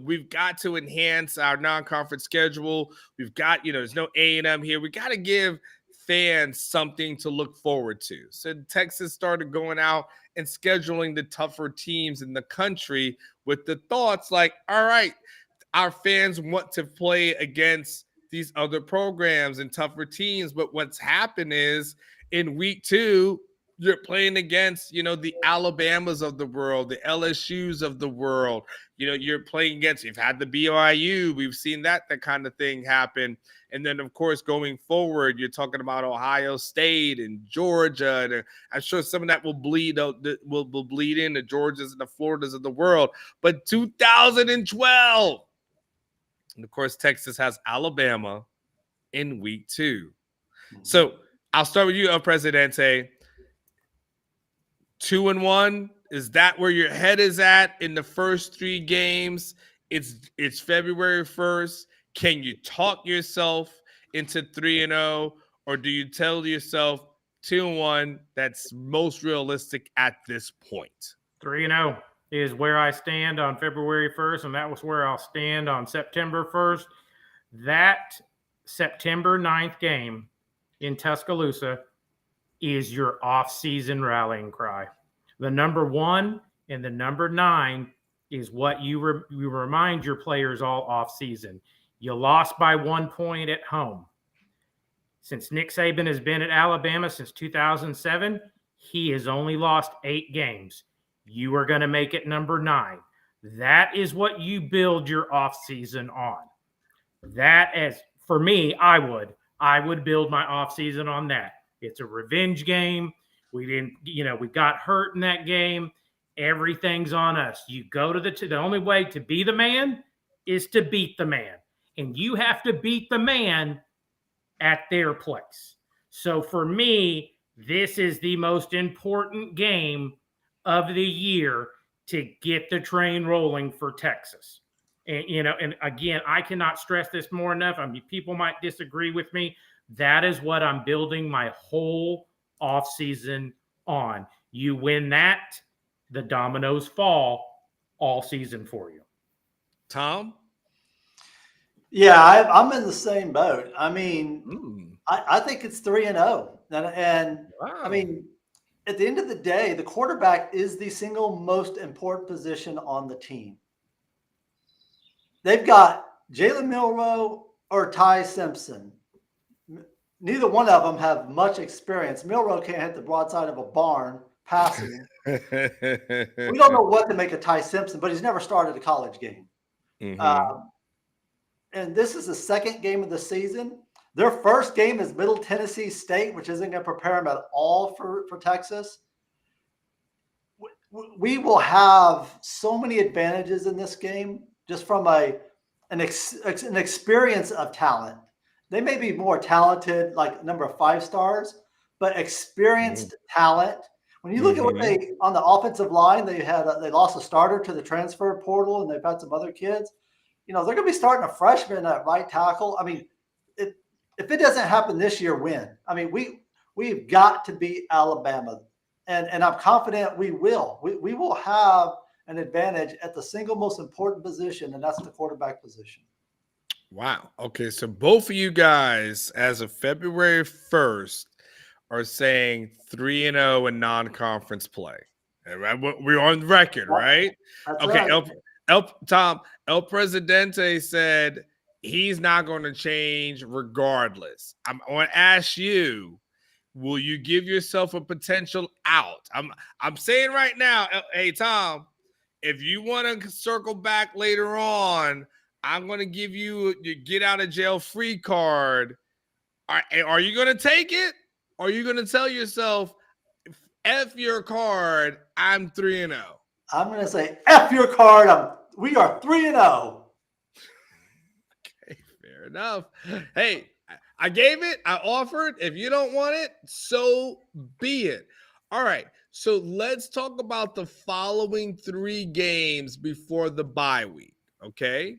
we've got to enhance our non-conference schedule. We've got, there's no A&M here. We got to give fans something to look forward to. So Texas started going out and scheduling the tougher teams in the country with the thoughts like, all right, our fans want to play against these other programs and tougher teams. But what's happened is in week 2, you're playing against, the Alabamas of the world, the LSUs of the world. You're playing against, you've had the BYU. We've seen that kind of thing happen. And then, of course, going forward, you're talking about Ohio State and Georgia. And I'm sure some of that will bleed out, will bleed in the Georgias and the Floridas of the world. But 2012, and of course, Texas has Alabama in week 2. So I'll start with you, Presidente. 2-1. Is that where your head is at in the first 3 games? It's February 1st. Can you talk yourself into 3-0, or do you tell yourself 2-1 that's most realistic at this point? 3-0 is where I stand on February 1st, and that was where I'll stand on September 1st. That September 9th game in Tuscaloosa is your off-season rallying cry. The number 1 and the number 9 is what you remind your players all off-season. You lost by 1 point at home. Since Nick Saban has been at Alabama since 2007, he has only lost 8 games. You are going to make it number 9. That is what you build your off-season on. That, as for me, I would build my off-season on that. It's a revenge game. We didn't, we got hurt in that game. Everything's on us. You go to the only way to be the man is to beat the man. And you have to beat the man at their place. So for me, this is the most important game of the year to get the train rolling for Texas. And, and again, I cannot stress this more enough. I mean, people might disagree with me, That is what I'm building my whole offseason on. You win that, the dominoes fall all season for you. Tom? Yeah, I'm in the same boat. I mean, I think it's 3-0. And Wow. I mean, at the end of the day, the quarterback is the single most important position on the team. They've got Jalen Milroe or Ty Simpson. Neither one of them have much experience. Milroe can't hit the broadside of a barn passing. We don't know what to make of Ty Simpson, but he's never started a college game. And this is the second game of the season. Their first game is Middle Tennessee State, which isn't going to prepare them at all for Texas. We will have so many advantages in this game just from an experience of talent. They may be more talented, like number of 5 stars, but experienced talent. When you look at what they on the offensive line, they lost a starter to the transfer portal, and they've had some other kids. You know, they're going to be starting a freshman at right tackle. I mean, if it doesn't happen this year, when? I mean, we've got to beat Alabama, and I'm confident we will. We will have an advantage at the single most important position, and that's the quarterback position. Wow. Okay, so both of you guys, as of February 1st, are saying 3-0 in non-conference play. We're on record, right? That's okay. Right. Tom, El Presidente said he's not going to change regardless. I'm going to ask you, will you give yourself a potential out? I'm saying right now, hey, Tom, if you want to circle back later on, I'm going to give you your get out of jail free card. Are you going to take it? Or are you going to tell yourself, F your card, I'm 3-0? I'm going to say, F your card, we are 3-0. Okay, fair enough. Hey, I gave it. I offered. If you don't want it, so be it. All right. So let's talk about the following 3 games before the bye week. Okay.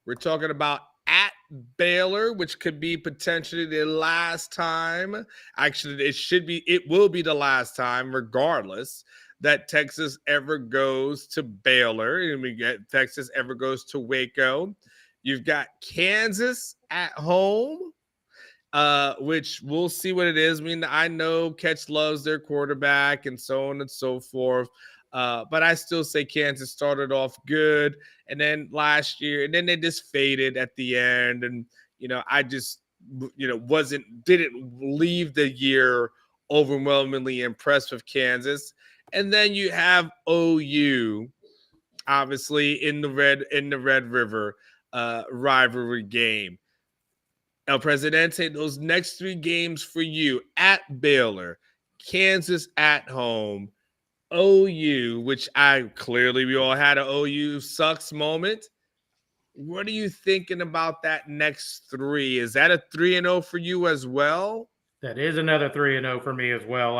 We're talking about at Baylor, which could be potentially the last time. Actually, it will be the last time, regardless, that Texas ever goes to Baylor, and Texas ever goes to Waco. You've got Kansas at home, which we'll see what it is. I mean, I know Ketch loves their quarterback and so on and so forth. But I still say Kansas started off good, and then last year, and then they just faded at the end. And, I just, didn't leave the year overwhelmingly impressed with Kansas. And then you have OU, obviously in the Red River rivalry game. El Presidente, those next 3 games for you: at Baylor, Kansas at home, OU, which we all had an OU sucks moment. What are you thinking about that next 3? Is that a 3-0 for you as well? That is another 3-0 for me as well.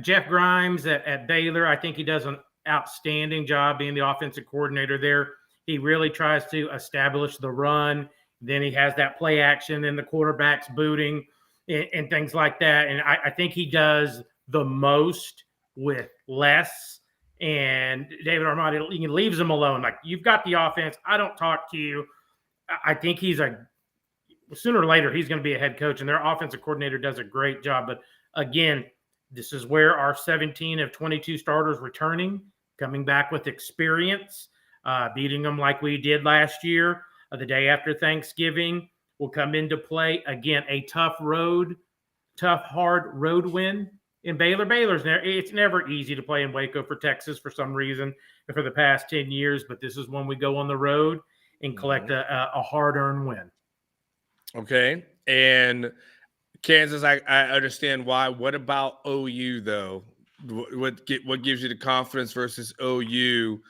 Jeff Grimes at Baylor, I think he does an outstanding job being the offensive coordinator there. He really tries to establish the run. Then he has that play action and the quarterback's booting and things like that. And I think he does the most with less. And David Armando, he leaves him alone. Like, you've got the offense. I don't talk to you. I think sooner or later, he's going to be a head coach, and their offensive coordinator does a great job. But again, this is where our 17 of 22 starters returning, coming back with experience, beating them like we did last year, the day after Thanksgiving will come into play. Again, a tough, hard road win in Baylor. It's never easy to play in Waco for Texas for some reason for the past 10 years, but this is when we go on the road and collect a hard-earned win. Okay. And Kansas, I understand why. What about OU, though? What gives you the confidence versus OU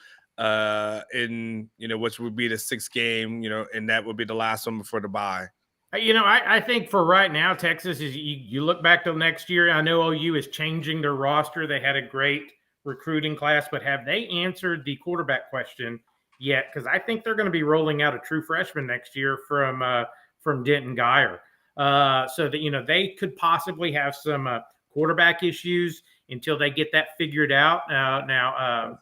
in, which would be the 6th game, and that would be the last one before the bye? I think for right now, Texas is, you look back to next year, I know OU is changing their roster. They had a great recruiting class, but have they answered the quarterback question yet? Because I think they're going to be rolling out a true freshman next year from Denton Guyer. so that they could possibly have some quarterback issues until they get that figured out. Now,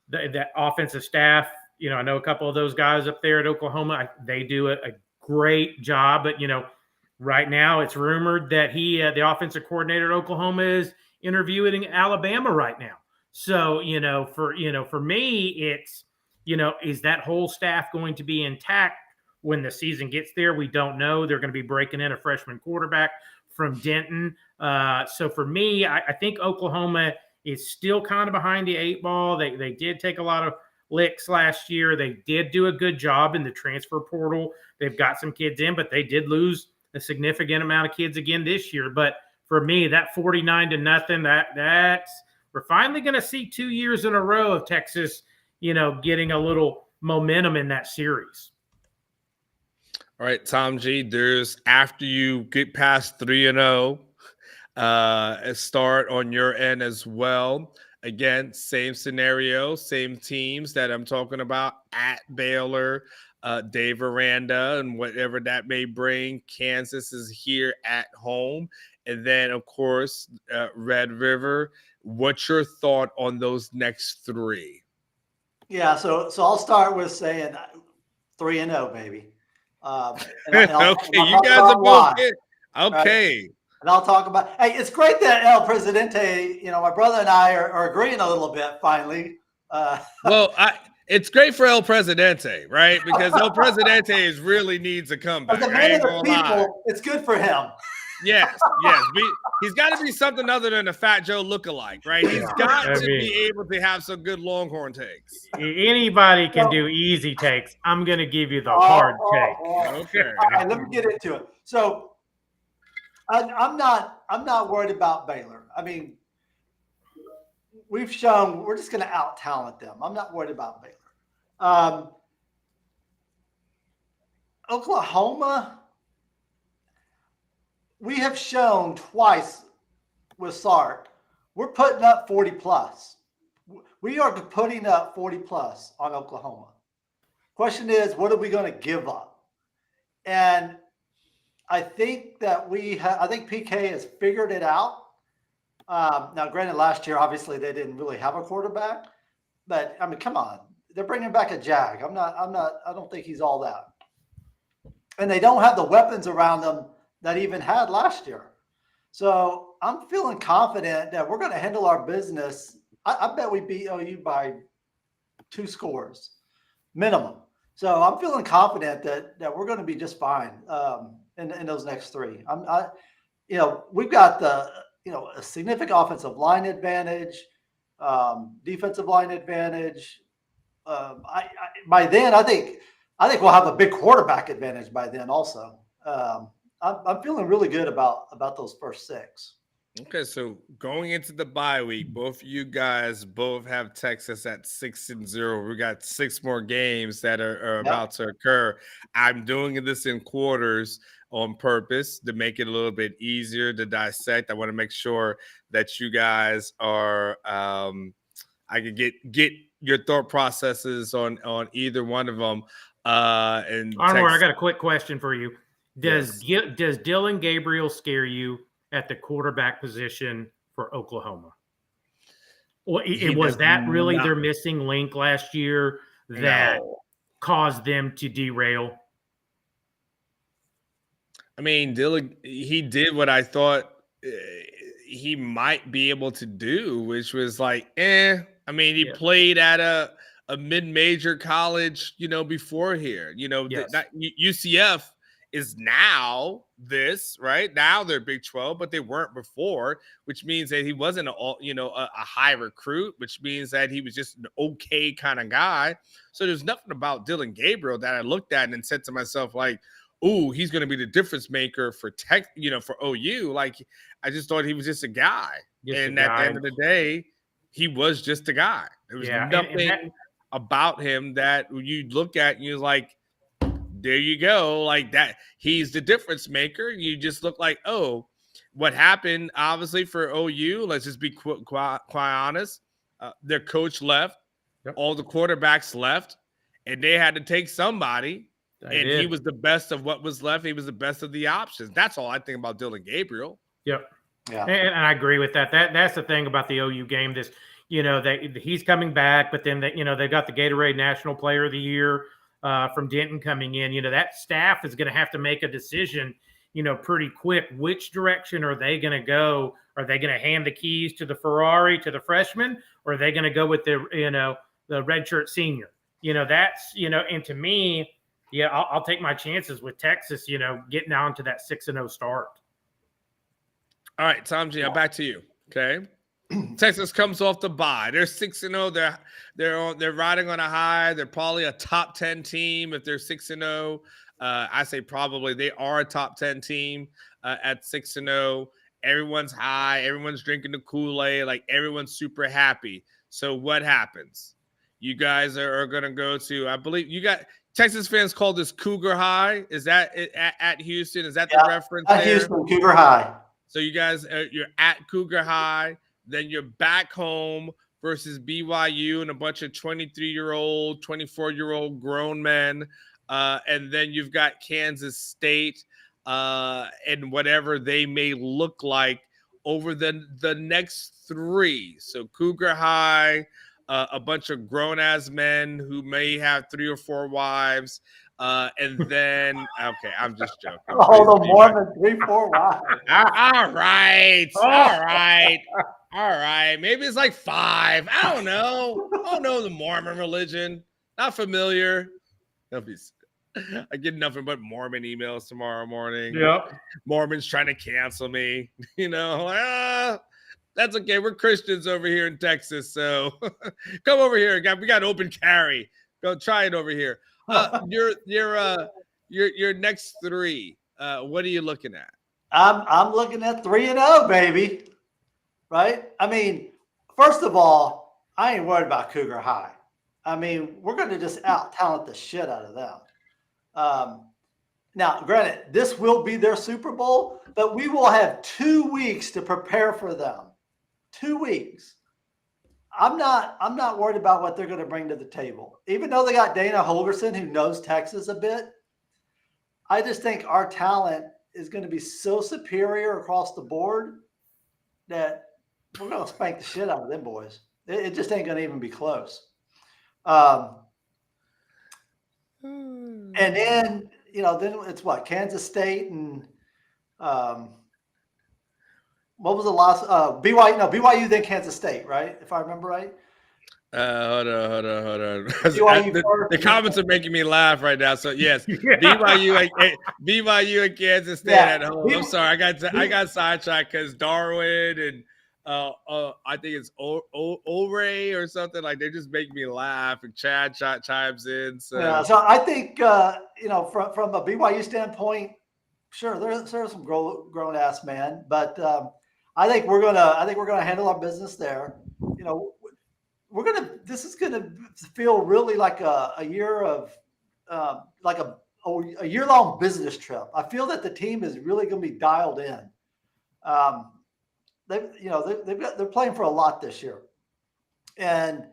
the offensive staff, I know a couple of those guys up there at Oklahoma. They do a great job, but right now it's rumored that the offensive coordinator at Oklahoma, is interviewing Alabama right now. So for me, it's is that whole staff going to be intact when the season gets there? We don't know. They're going to be breaking in a freshman quarterback from Denton. So for me, I think Oklahoma is still kind of behind the 8 ball. They did take a lot of licks last year. They did do a good job in the transfer portal. They've got some kids in, but they did lose a significant amount of kids again this year. But for me, that 49-0, that's we're finally going to see 2 years in a row of Texas, getting a little momentum in that series. All right, Tom G, there's after you get past 3-0, a start on your end as well. Again, same scenario, same teams that I'm talking about at Baylor, Dave Aranda, and whatever that may bring. Kansas is here at home. And then, of course, Red River. What's your thought on those next 3? Yeah, so I'll start with saying 3-0, baby. Okay, you guys are both good. Okay. Right? And I'll talk about. Hey, it's great that El Presidente, my brother and I are agreeing a little bit finally. Well, it's great for El Presidente, right? Because El Presidente really needs a comeback. As a man of the people, it's good for him. Yes. He's got to be something other than a Fat Joe lookalike, right? He's got to be able to have some good Longhorn takes. Anybody can do easy takes. I'm going to give you the hard take. Okay. All right, let me get into it. So I'm not worried about Baylor. I mean, we've shown we're just going to out-talent them. I'm not worried about Baylor. Oklahoma, we have shown twice with Sark, we're putting up 40+. We are putting up 40+ on Oklahoma. Question is, what are we going to give up? And I think that I think PK has figured it out. Now, granted, last year, obviously, they didn't really have a quarterback, but I mean, come on, they're bringing back a Jag. I don't think he's all that. And they don't have the weapons around them that even had last year. So I'm feeling confident that we're going to handle our business. I bet we beat OU by 2 scores minimum. So I'm feeling confident that we're going to be just fine in those next 3. We've got a significant offensive line advantage, defensive line advantage. By then, I think we'll have a big quarterback advantage by then also. I'm feeling really good about those first 6. Okay, so going into the bye week, both of you guys have Texas at 6-0. We got 6 more games that are about to occur. I'm doing this in quarters on purpose to make it a little bit easier to dissect. I want to make sure that you guys are I could get your thought processes on either one of them. And Armor, I got a quick question for you. Does Dylan Gabriel scare you at the quarterback position for Oklahoma? Well, was that really their missing link last year that caused them to derail? I mean, Dylan, he did what I thought he might be able to do, which was like, I mean, he played at a mid-major college, before here. UCF is now this, right? Now they're Big 12, but they weren't before, which means that he wasn't a high recruit, which means that he was just an okay kind of guy. So there's nothing about Dylan Gabriel that I looked at and said to myself, like, ooh, he's going to be the difference maker for for OU. Like, I just thought he was just a guy. At the end of the day, he was just a guy. There was nothing about him that you look at and you're like, there you go. Like that, he's the difference maker. You just look like, oh, what happened, obviously, for OU, let's just be quite honest. Their coach left. Yep. All the quarterbacks left. And they had to take somebody. He was the best of what was left. He was the best of the options. That's all I think about Dylan Gabriel. Yep. Yeah. And I agree with that. That's the thing about the OU game. This, he's coming back, but then they got the Gatorade National Player of the Year from Denton coming in. That staff is going to have to make a decision, pretty quick. Which direction are they going to go? Are they going to hand the keys to the Ferrari to the freshman, or are they going to go with the redshirt senior? That's and to me, I'll take my chances with Texas. Getting on to that 6-0 start. All right, Tom G, back to you. Okay. Texas comes off the bye. They're 6-0. They're riding on a high. They're probably a top 10 team if they're 6-0. I say probably they are a top 10 team at 6-0. Everyone's high. Everyone's drinking the Kool-Aid. Like everyone's super happy. So what happens? You guys are going to go to, I believe you got Texas fans call this Cougar High. Is that at Houston? Is that the reference? At Houston, Cougar High. So you guys, you're at Cougar High, then you're back home versus BYU and a bunch of 23-year-old, 24-year-old grown men, and then you've got Kansas State and whatever they may look like over the next three. So Cougar High, a bunch of grown-ass men who may have 3 or 4 wives. And then, okay, I'm just joking. Oh, the Mormon 3-4 wives. All right. Maybe it's like 5. I don't know the Mormon religion. Not familiar. I get nothing but Mormon emails tomorrow morning. Yep. Mormons trying to cancel me. That's okay. We're Christians over here in Texas, so come over here. We got open carry. Go try it over here. Your next 3. What are you looking at? I'm looking at 3-0, baby. Right? I mean, first of all, I ain't worried about Cougar High. I mean, we're going to just out-talent the shit out of them. Now, granted, this will be their Super Bowl, but we will have 2 weeks to prepare for them. 2 weeks. I'm not worried about what they're going to bring to the table. Even though they got Dana Holgerson, who knows Texas a bit, I just think our talent is going to be so superior across the board that we're going to spank the shit out of them boys. It just ain't going to even be close. And then, then it's what? Kansas State and what was the last BYU? No, BYU then Kansas State, right? If I remember right. Hold on. The comments are making me laugh right now. So yes, BYU and Kansas State at home. I'm sorry, I got sidetracked because Darwin and I think it's Ore or something, like they just make me laugh, and Chad chimes in. So I think from a BYU standpoint, sure, there's some grown ass man, but I think we're gonna handle our business there. This is gonna feel really like a year of like a year-long business trip. I feel that the team is really gonna be dialed in. They're playing for a lot this year, and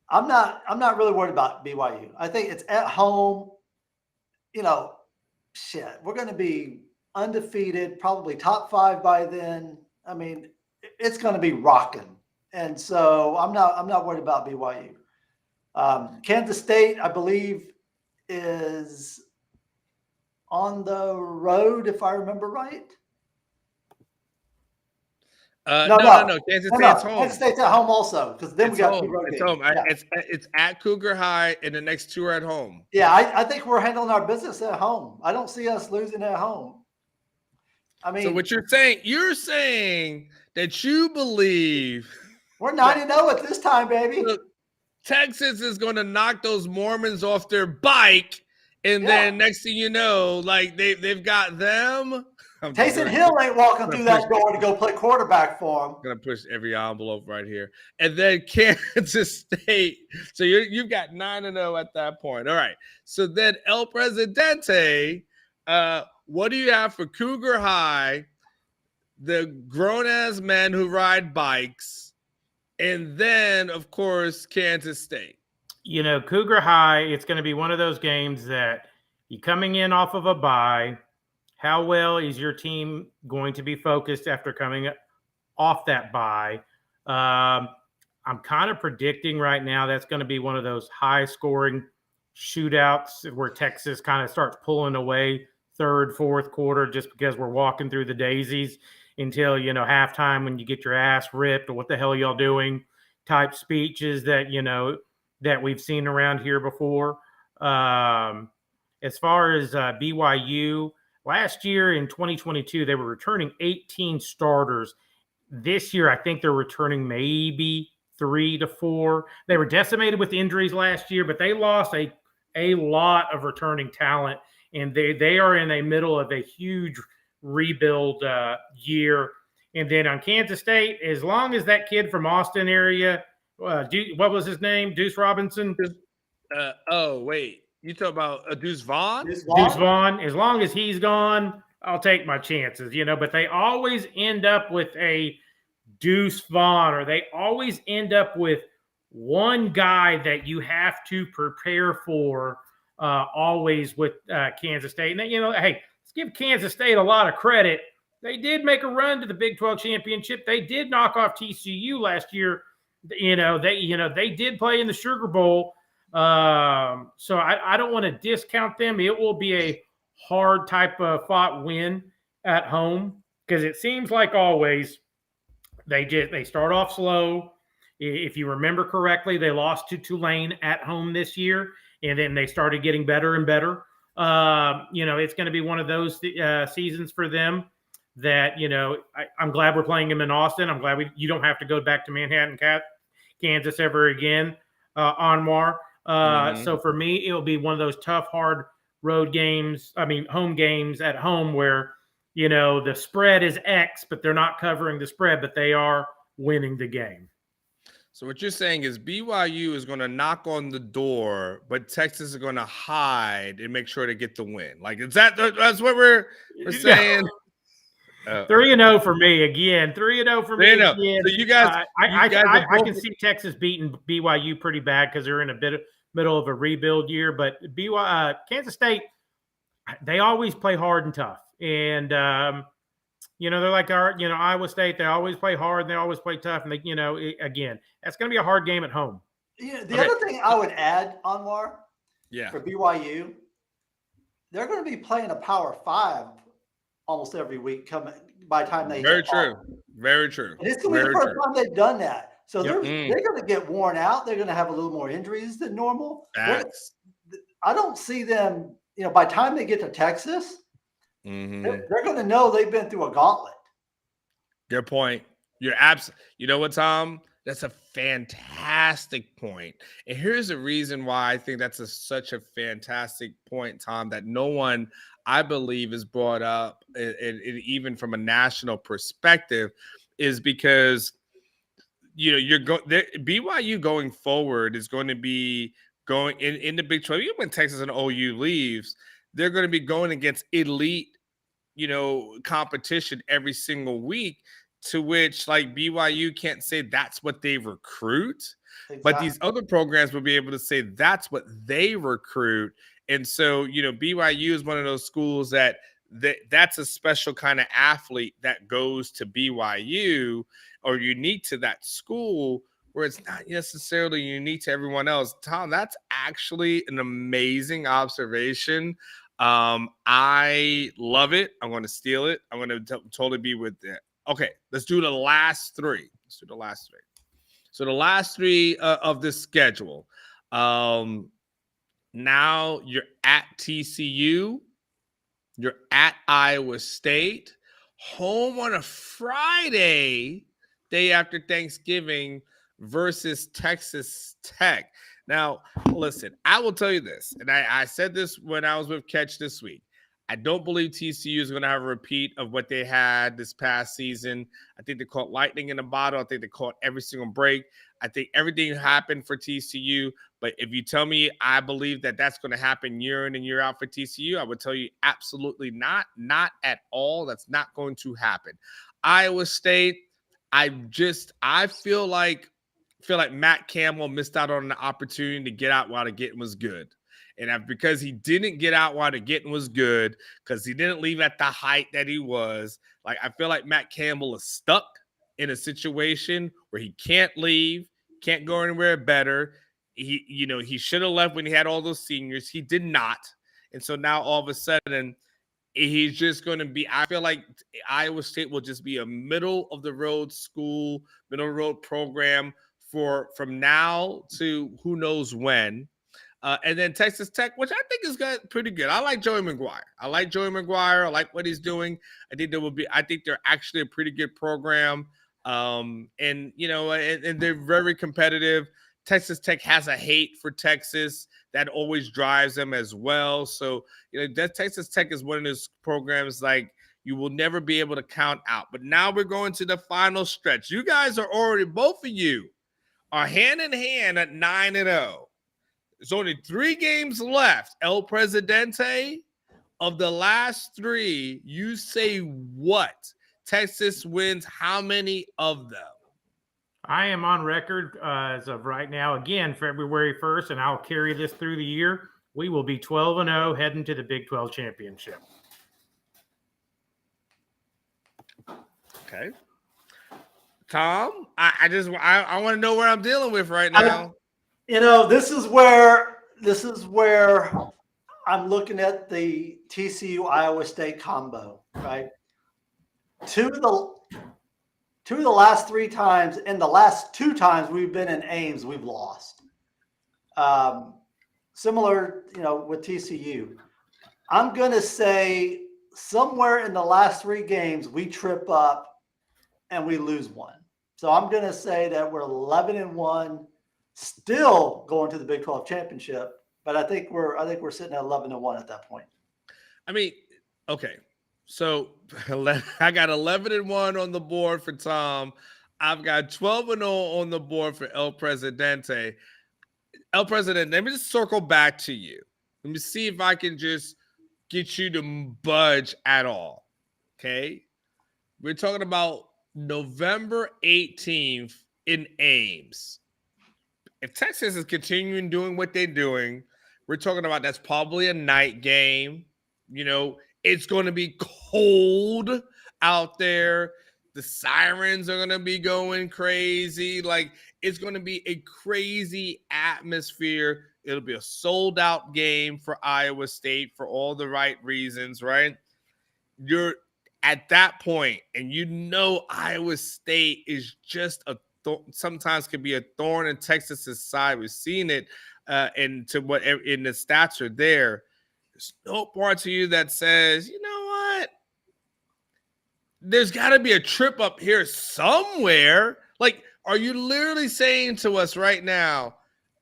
I'm not really worried about BYU. I think it's at home. We're going to be undefeated, probably top 5 by then. I mean, it's going to be rocking, and so I'm not worried about BYU. Kansas State, I believe, is on the road, if I remember right. No. Kansas State's home. Kansas State's at home also, because then we got 2 road games. It's home. Yeah. It's at Cougar High, and the next 2 are at home. Yeah, I think we're handling our business at home. I don't see us losing at home. I mean, so what you're saying that you believe we're 9-0 at this time, baby. Look, Texas is going to knock those Mormons off their bike, and then next thing you know, like they've got them. Taysom Hill ain't walking through that door to go play quarterback for him. I'm gonna push every envelope right here, and then Kansas State. So you've got 9-0 at that point. All right. So then El Presidente, what do you have for Cougar High, the grown ass men who ride bikes, and then of course Kansas State? Cougar High. It's going to be one of those games that You coming in off of a bye. How well is your team going to be focused after coming off that bye? I'm kind of predicting right now that's going to be one of those high-scoring shootouts where Texas kind of starts pulling away third, fourth quarter just because we're walking through the daisies until, halftime when you get your ass ripped or what the hell y'all doing type speeches that, that we've seen around here before. As far as BYU, last year in 2022, they were returning 18 starters. This year, I think they're returning maybe 3 to 4. They were decimated with injuries last year, but they lost a lot of returning talent, and they are in the middle of a huge rebuild year. And then on Kansas State, as long as that kid from Austin area, what was his name? Deuce Robinson? Wait. You talk about Deuce Vaughn? Deuce Vaughn. As long as he's gone, I'll take my chances, but they always end up with a Deuce Vaughn, or they always end up with one guy that you have to prepare for always with Kansas State. And then, hey, let's give Kansas State a lot of credit. They did make a run to the Big 12 championship. They did knock off TCU last year. They did play in the Sugar Bowl. So I don't want to discount them. It will be a hard type of fought win at home because it seems like always they start off slow. If you remember correctly, they lost to Tulane at home this year, and then they started getting better and better. It's going to be one of those seasons for them that, I'm glad we're playing them in Austin. I'm glad you don't have to go back to Manhattan, Kansas ever again, Anwar. So for me, it'll be one of those tough, hard home games at home where, the spread is X, but they're not covering the spread, but they are winning the game. So what you're saying is BYU is going to knock on the door, but Texas is going to hide and make sure to get the win. Like, that's what we're saying? 3-0 for me again. 3-0 for me again. So you guys, I can see Texas beating BYU pretty bad because they're in a middle of a rebuild year. But Kansas State, they always play hard and tough, and they're like Iowa State. They always play hard and they always play tough. And they, again, that's going to be a hard game at home. Yeah. The other thing I would add, Anwar, for BYU, they're going to be playing a Power 5 almost every week coming by the time they Very true. And it's going to be the first time they've done that. So they're going to get worn out. They're going to have a little more injuries than normal. I don't see them, by the time they get to Texas, they're going to know they've been through a gauntlet. Good point. You're absolutely. You know what, Tom? That's a fantastic point. And here's the reason why I think that's such a fantastic point, Tom, that no one, I believe, is brought up, even from a national perspective, is because BYU going forward is going to be going in the Big 12. Even when Texas and OU leaves, they're going to be going against elite, competition every single week. To which, like, BYU can't say that's what they recruit, but these other programs will be able to say that's what they recruit. And so, BYU is one of those schools that's a special kind of athlete that goes to BYU or unique to that school, where it's not necessarily unique to everyone else. Tom, that's actually an amazing observation. I love it. I'm going to steal it. I'm going to totally be with it. Okay, let's do the last three. So the last three of this schedule. Now you're at TCU. You're at Iowa State. Home on a Friday, day after Thanksgiving, versus Texas Tech. Now, listen, I will tell you this, and I said this when I was with Catch this week. I don't believe TCU is going to have a repeat of what they had this past season. I think they caught lightning in a bottle. I think they caught every single break. I think everything happened for TCU. But if you tell me I believe that that's going to happen year in and year out for TCU, I would tell you absolutely not. Not at all. That's not going to happen. Iowa State, I feel like Matt Campbell missed out on an opportunity to get out while the getting was good. And because he didn't get out while the getting was good, because he didn't leave at the height that he was, like, I feel like Matt Campbell is stuck in a situation where he can't leave, can't go anywhere better. He should have left when he had all those seniors. He did not. And so now all of a sudden, he's just going to be, I feel like Iowa State will just be a middle of the road school, middle of the road program from now to who knows when. And then Texas Tech, which I think is pretty good. I like Joey McGuire. I like what he's doing. I think they're actually a pretty good program. And they're very competitive. Texas Tech has a hate for Texas that always drives them as well. So, that Texas Tech is one of those programs like you will never be able to count out. But now we're going to the final stretch. You guys are already, both of you are hand in hand at 9-0. There's only 3 games left. El Presidente, of the last 3, you say what? Texas wins how many of them? I am on record as of right now, again, February 1st, and I'll carry this through the year. We will be 12-0 heading to the Big 12 championship. Okay. Tom, I want to know where I'm dealing with right now. This is where I'm looking at the TCU Iowa State combo, right? Two of the last 3 times, and the last 2 times we've been in Ames, we've lost. Similar, with TCU. I'm going to say somewhere in the last 3 games, we trip up and we lose one. So I'm going to say that we're 11-1, still going to the Big 12 championship. But I think we're sitting at 11-1 at that point. I mean, okay. So I got 11-1 on the board for Tom. I've got 12-0 on the board for El Presidente. El Presidente, let me just circle back to you. Let me see if I can just get you to budge at all. Okay? We're talking about November 18th in Ames. If Texas is continuing doing what they're doing, we're talking about that's probably a night game. It's going to be cold out there. The sirens are going to be going crazy. Like, it's going to be a crazy atmosphere. It'll be a sold-out game for Iowa State for all the right reasons, right? You're at that point, and Iowa State is just sometimes can be a thorn in Texas's side. We've seen it, and to what in the stats are there. There's no part to you that says, you know what? There's got to be a trip up here somewhere. Like, are you literally saying to us right now,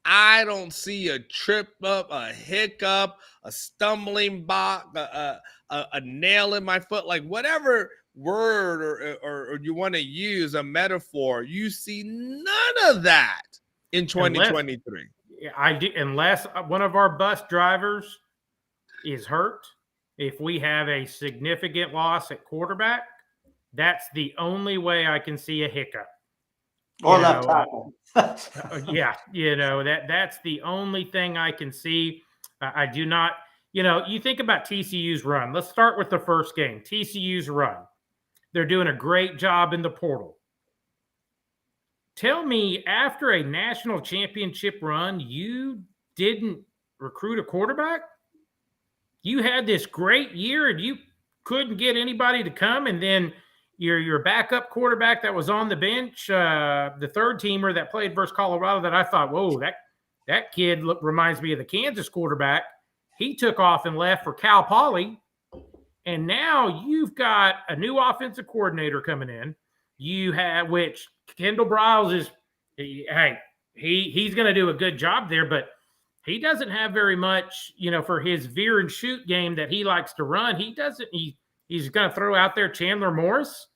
I don't see a trip up, a hiccup, a stumbling block, a nail in my foot, like whatever word or you want to use, a metaphor, you see none of that in 2023. Unless one of our bus drivers is hurt. If we have a significant loss at quarterback, that's the only way I can see a hiccup. Or left tackle. That's the only thing I can see. I do not, you think about TCU's run. Let's start with the first game. TCU's run. They're doing a great job in the portal. Tell me, after a national championship run, you didn't recruit a quarterback? You had this great year and you couldn't get anybody to come, and then your backup quarterback that was on the bench, the third teamer that played versus Colorado, that I thought, whoa, that kid reminds me of the Kansas quarterback. He took off and left for Cal Poly, and now you've got a new offensive coordinator coming in. You have, which Kendall Briles is, he's going to do a good job there, but he doesn't have very much, for his veer and shoot game that he likes to run. He's going to throw out there Chandler Morris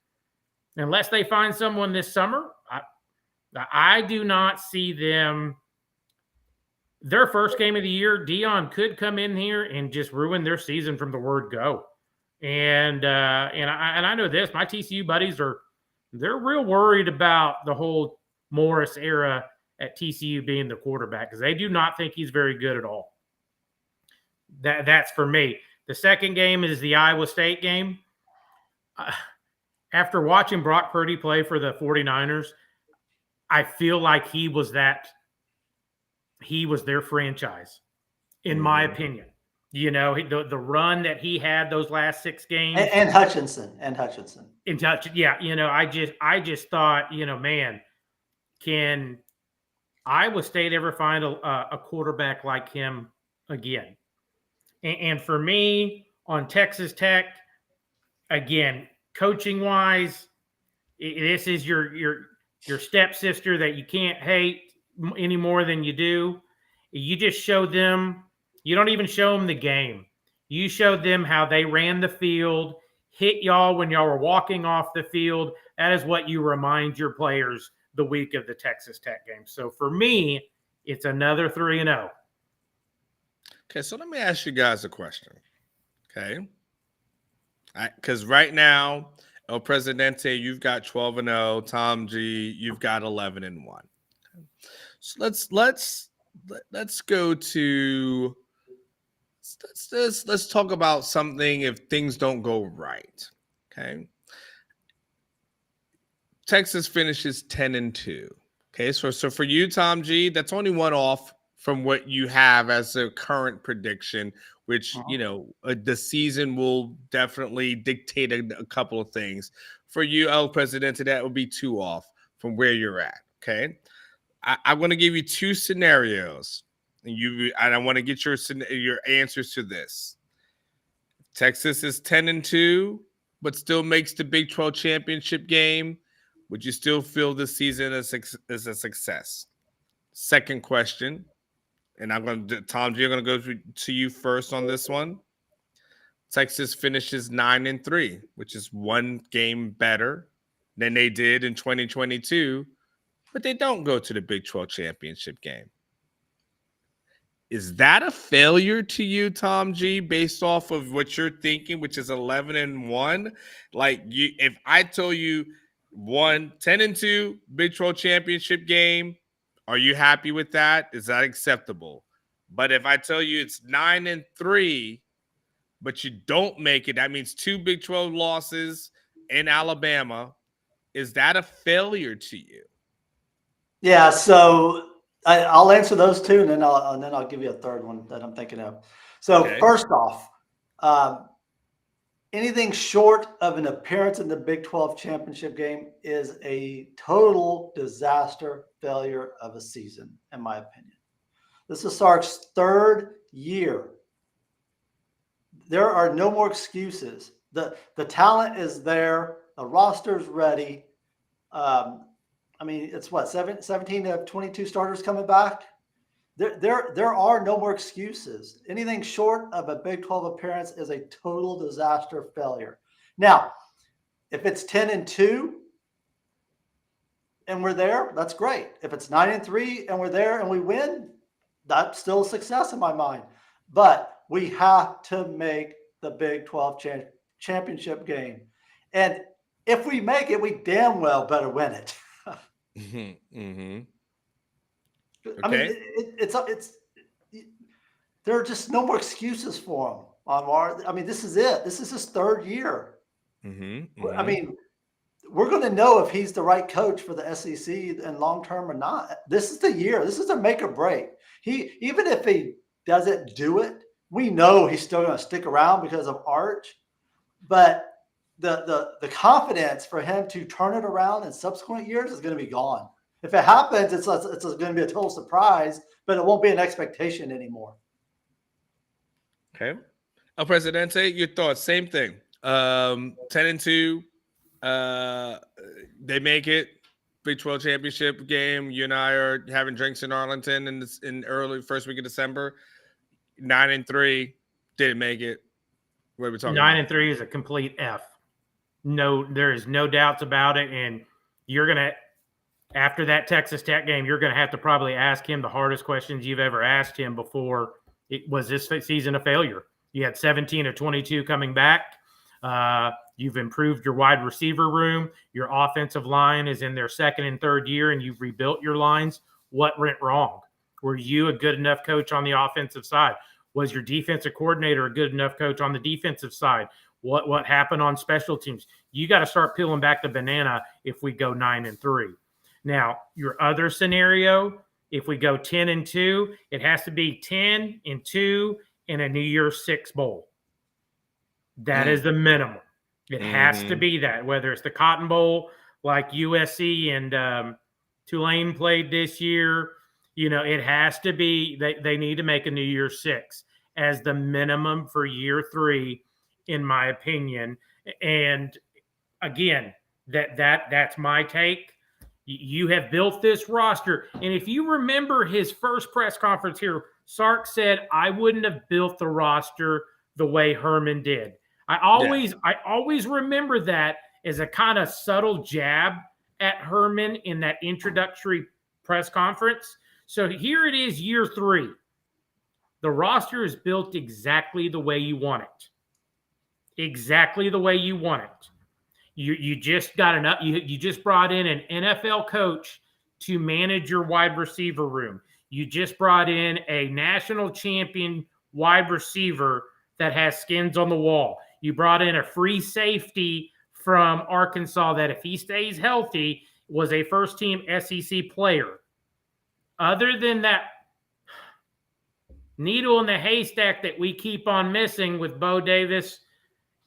unless they find someone this summer. I do not see them. Their first game of the year, Dion could come in here and just ruin their season from the word go. And I know this. My TCU buddies they're real worried about the whole Morris era at TCU being the quarterback because they do not think he's very good at all. That's for me. The second game is the Iowa State game. After watching Brock Purdy play for the 49ers, I feel like he was their franchise, in my opinion. You know, the run that he had those last 6 games. And Hutchinson. In touch, yeah. You know, I just thought, you know, man, can Iowa State ever find a quarterback like him again? And for me, on Texas Tech, again, coaching wise, this is your stepsister that you can't hate any more than you do. You just show them. You don't even show them the game. You showed them how they ran the field, hit y'all when y'all were walking off the field. That is what you remind your players the week of the Texas Tech game. So for me, it's another 3-0. Okay, so let me ask you guys a question. Okay. Because right now, El Presidente, you've got 12-0. Tom G, you've got 11-1. So let's go to let's talk about something if things don't go right. Okay. Texas finishes 10-2. Okay, so for you, Tom G, that's only one off from what you have as a current prediction, which you know the season will definitely dictate a couple of things. For you, El Presidente, that would be 2 off from where you're at. Okay, I'm going to give you 2 scenarios, and I want to get your answers to this. Texas is 10-2, but still makes the Big 12 championship game. Would you still feel this season as a success? Second question, and Tom G, I'm going to go to you first on this one. Texas finishes 9-3, which is 1 game better than they did in 2022, but they don't go to the Big 12 championship game. Is that a failure to you, Tom G, based off of what you're thinking, which is 11-1? Like, if I told you 10-2 Big 12 championship game, are you happy with that? Is that acceptable? But if I tell you it's 9-3, but you don't make it, that means 2 Big 12 losses in Alabama. Is that a failure to you? Yeah, so I'll answer those 2, and then I'll give you a third one that I'm thinking of. So First off, anything short of an appearance in the Big 12 championship game is a total disaster failure of a season, in my opinion. This is Sark's 3rd year. There are no more excuses. The talent is there. The roster's ready. I mean, it's what, 17 of 22 starters coming back? There are no more excuses. Anything short of a Big 12 appearance is a total disaster failure. Now, if it's 10-2 and we're there, that's great. If it's 9-3 and we're there and we win, that's still a success in my mind. But we have to make the Big 12 championship game. And if we make it, we damn well better win it. Okay. I mean, there are just no more excuses for him, Anwar. I mean, this is it. This is his 3rd year. I mean, we're going to know if he's the right coach for the SEC in long term or not. This is the year. This is a make or break. Even if he doesn't do it, we know he's still going to stick around because of Arch. But the confidence for him to turn it around in subsequent years is going to be gone. If it happens, it's going to be a total surprise, but it won't be an expectation anymore. Okay. El Presidente, your thoughts? Same thing. 10-2. They make it. Big 12 championship game. You and I are having drinks in Arlington in early first week of December. 9-3. Didn't make it. What are we talking 9-3 is a complete F. No, there is no doubts about it. And you're going to, after that Texas Tech game, you're going to have to probably ask him the hardest questions you've ever asked him before. Was this season a failure? You had 17 of 22 coming back. You've improved your wide receiver room. Your offensive line is in their 2nd and 3rd year, and you've rebuilt your lines. What went wrong? Were you a good enough coach on the offensive side? Was your defensive coordinator a good enough coach on the defensive side? What happened on special teams? You got to start peeling back the banana if we go 9-3. Now, your other scenario, if we go 10-2, it has to be 10-2 in a New Year's Six bowl. That is the minimum. It has to be that, whether it's the Cotton Bowl like USC and Tulane played this year. It has to be, they need to make a New Year's Six as the minimum for year 3, in my opinion. And again, that's my take. You have built this roster. And if you remember his first press conference here, Sark said, I wouldn't have built the roster the way Herman did. I always remember that as a kind of subtle jab at Herman in that introductory press conference. So here it is, year 3. The roster is built exactly the way you want it. Exactly the way you want it. You just got enough. You just brought in an NFL coach to manage your wide receiver room. You just brought in a national champion wide receiver that has skins on the wall. You brought in a free safety from Arkansas that, if he stays healthy, was a first-team SEC player. Other than that needle in the haystack that we keep on missing with Bo Davis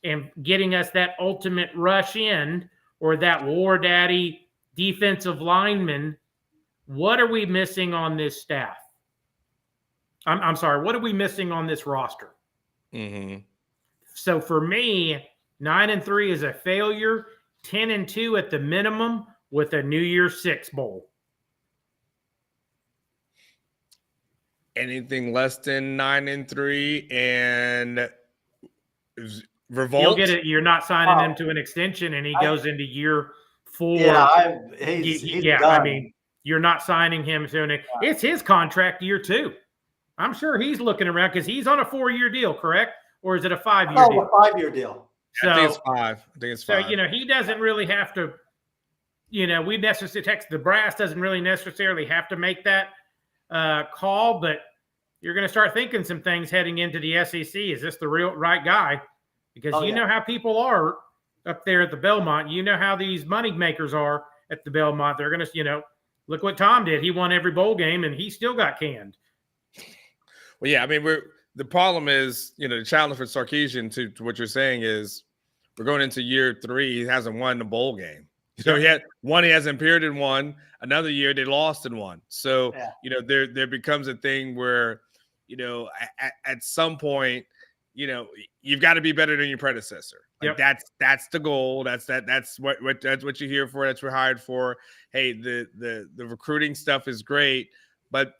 and getting us that ultimate rush in, or that war daddy defensive lineman, what are we missing on this staff? I'm sorry, what are we missing on this roster? So for me, 9-3 is a failure, 10-2 at the minimum with a New Year's Six bowl. Anything less than 9-3 and revolt. You'll get it. You're not signing him to an extension, and he goes into year 4. Yeah, he's done. I mean, you're not signing him to it's his contract year 2. I'm sure he's looking around because he's on a 4-year deal, correct? Or is it a 5-year deal? A 5-year deal. So, I think it's 5. I think it's 5. So, he doesn't really have to, we necessarily, the brass doesn't really necessarily have to make that call, but you're going to start thinking some things heading into the SEC. Is this the right guy? Because know how people are up there at the Belmont. You know how these money makers are at the Belmont. They're going to, look what Tom did. He won every bowl game, and he still got canned. Well, yeah, I mean, the problem is, the challenge for Sarkisian to what you're saying is we're going into year 3. He hasn't won the bowl game. So he hasn't appeared in one. Another year they lost in one. So, there becomes a thing where, at some point, you've got to be better than your predecessor. Like that's the goal. That's what you're here for. That's what you're hired for. Hey, the recruiting stuff is great, but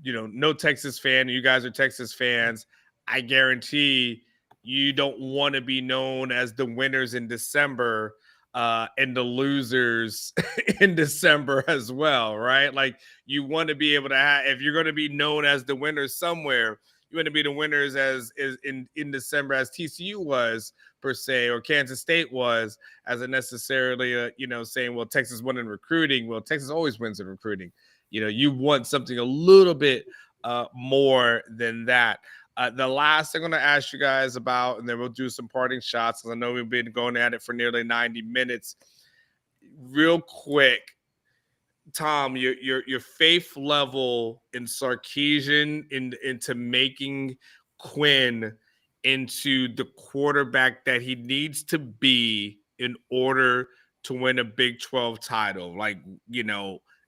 no Texas fan. You guys are Texas fans. I guarantee you don't want to be known as the winners in December and the losers in December as well, right? Like, you want to be able to have, if you're going to be known as the winners somewhere, you want to be the winners as in December as TCU was, per se, or Kansas State was, as a necessarily saying, well, Texas won in recruiting. Well, Texas always wins in recruiting. You want something a little bit more than that. The last thing I'm going to ask you guys about, and then we'll do some parting shots, because I know we've been going at it for nearly 90 minutes. Real quick, Tom, your faith level in Sarkisian into making Quinn into the quarterback that he needs to be in order to win a Big 12 title. Like,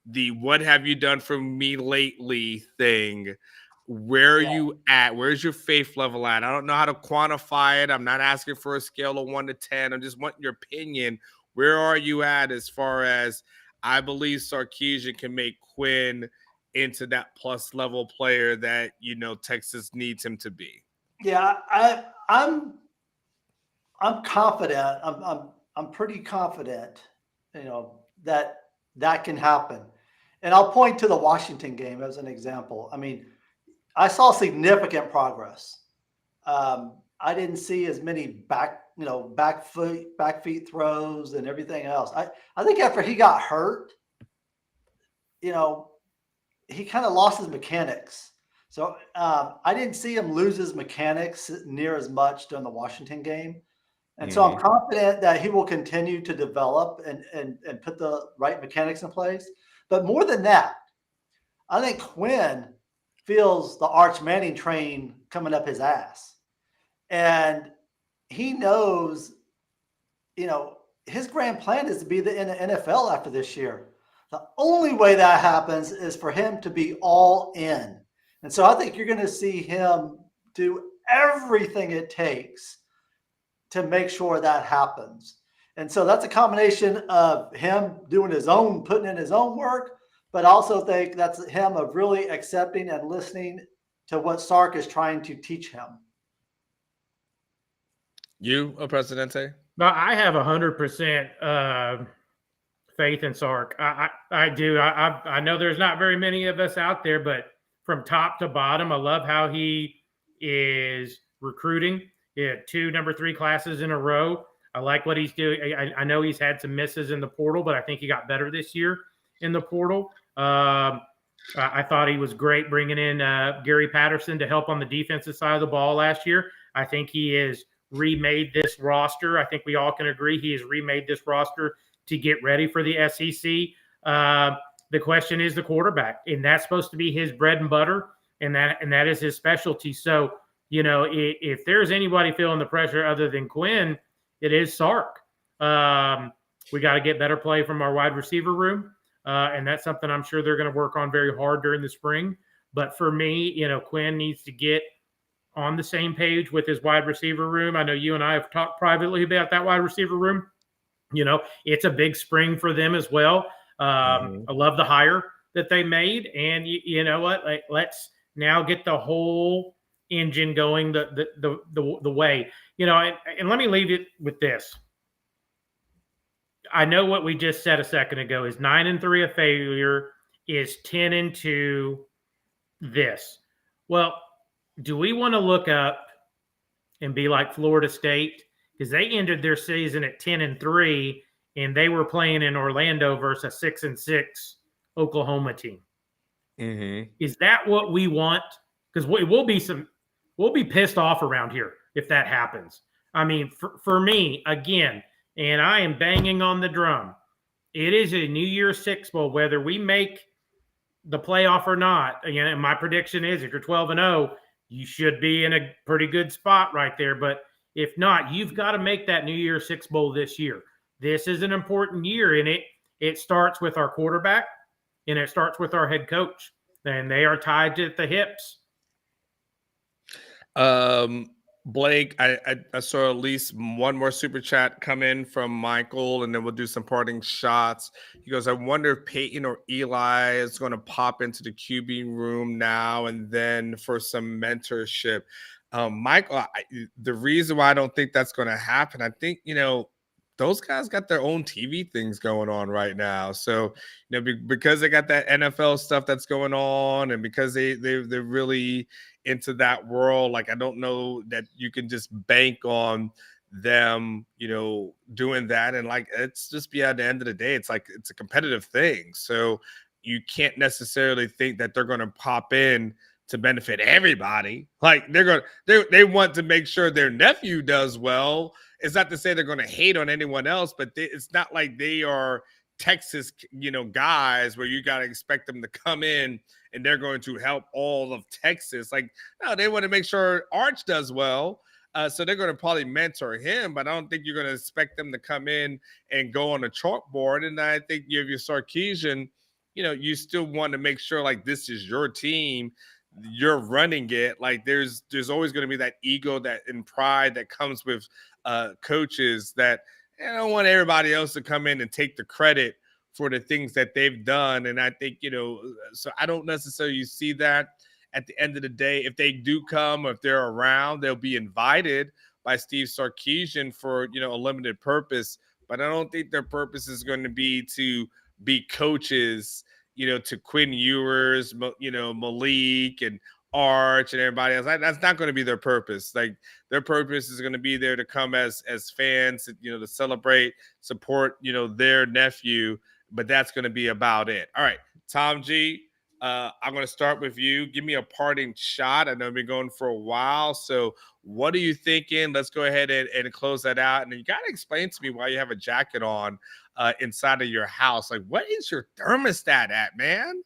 the what have you done for me lately thing. Where are you at? Where's your faith level at? I don't know how to quantify it. I'm not asking for a scale of 1 to 10. I'm just wanting your opinion. Where are you at as far as I believe Sarkisian can make Quinn into that plus level player that, Texas needs him to be? Yeah, I'm confident. I'm pretty confident, that can happen. And I'll point to the Washington game as an example. I mean, I saw significant progress. I didn't see as many back feet throws and everything else. I think after he got hurt, he kind of lost his mechanics. So I didn't see him lose his mechanics near as much during the Washington game. And so I'm confident that he will continue to develop and put the right mechanics in place. But more than that, I think Quinn feels the Arch Manning train coming up his ass. And he knows, his grand plan is to be in the NFL after this year. The only way that happens is for him to be all in. And so I think you're going to see him do everything it takes to make sure that happens. And so that's a combination of him doing putting in his own work, but also think that's him of really accepting and listening to what Sark is trying to teach him. You, Presidente? No, I have 100% faith in Sark. I do. I know there's not very many of us out there, but from top to bottom, I love how he is recruiting. He had 2 number 3 classes in a row. I like what he's doing. I know he's had some misses in the portal, but I think he got better this year in the portal. I thought he was great bringing in Gary Patterson to help on the defensive side of the ball last year. I think he has remade this roster. I think we all can agree he has remade this roster to get ready for the SEC. The question is the quarterback, and that's supposed to be his bread and butter, and that is his specialty. So, if there's anybody feeling the pressure other than Quinn, it is Sark. We got to get better play from our wide receiver room, and that's something I'm sure they're going to work on very hard during the spring. But for me, Quinn needs to get on the same page with his wide receiver room. I know you and I have talked privately about that wide receiver room. It's a big spring for them as well. I love the hire that they made, and you know what? Let's now get the whole engine going the way. And let me leave it with this. I know what we just said a second ago is 9-3 a failure, is 10-2 this. Well, do we want to look up and be like Florida State? Because they ended their season at 10-3, and they were playing in Orlando versus a 6-6 Oklahoma team. Is that what we want? Because we'll be pissed off around here if that happens. I mean, for me, again, and I am banging on the drum, it is a New Year's Six Bowl, whether we make the playoff or not. Again, and my prediction is if you're 12-0, you should be in a pretty good spot right there. But if not, you've got to make that New Year's Six Bowl this year. This is an important year, and it starts with our quarterback, and it starts with our head coach, and they are tied to the hips. Blake, I saw at least one more super chat come in from Michael, and then we'll do some parting shots. He goes, I wonder if Peyton or Eli is going to pop into the QB room now and then for some mentorship. Michael, the reason why I don't think that's going to happen, I think, those guys got their own TV things going on right now. So, because they got that NFL stuff that's going on, and because they're really into that world, like I don't know that you can just bank on them, doing that. And like it's just at the end of the day, it's like it's a competitive thing. So you can't necessarily think that they're going to pop in to benefit everybody. Like they want to make sure their nephew does well. It's not to say they're going to hate on anyone else, but it's not like they are Texas, guys where you got to expect them to come in and they're going to help all of Texas. Like, no, they want to make sure Arch does well. So they're going to probably mentor him, but I don't think you're going to expect them to come in and go on a chalkboard. And I think if you're Sarkisian, you still want to make sure like this is your team. You're running it. Like there's always going to be that ego and pride that comes with coaches that I don't want everybody else to come in and take the credit for the things that they've done. And I think, so I don't necessarily see that at the end of the day. If they do come, or if they're around, they'll be invited by Steve Sarkisian for, a limited purpose. But I don't think their purpose is going to be to be coaches, to Quinn Ewers, Malik and Arch and everybody else. That's not going to be their purpose. Like their purpose is going to be there to come as fans, to celebrate, support, their nephew. But that's going to be about it. All right, Tom G, I'm going to start with you. Give me a parting shot. I know we've been going for a while. So, what are you thinking? Let's go ahead and close that out. And you got to explain to me why you have a jacket on inside of your house. Like, what is your thermostat at, man?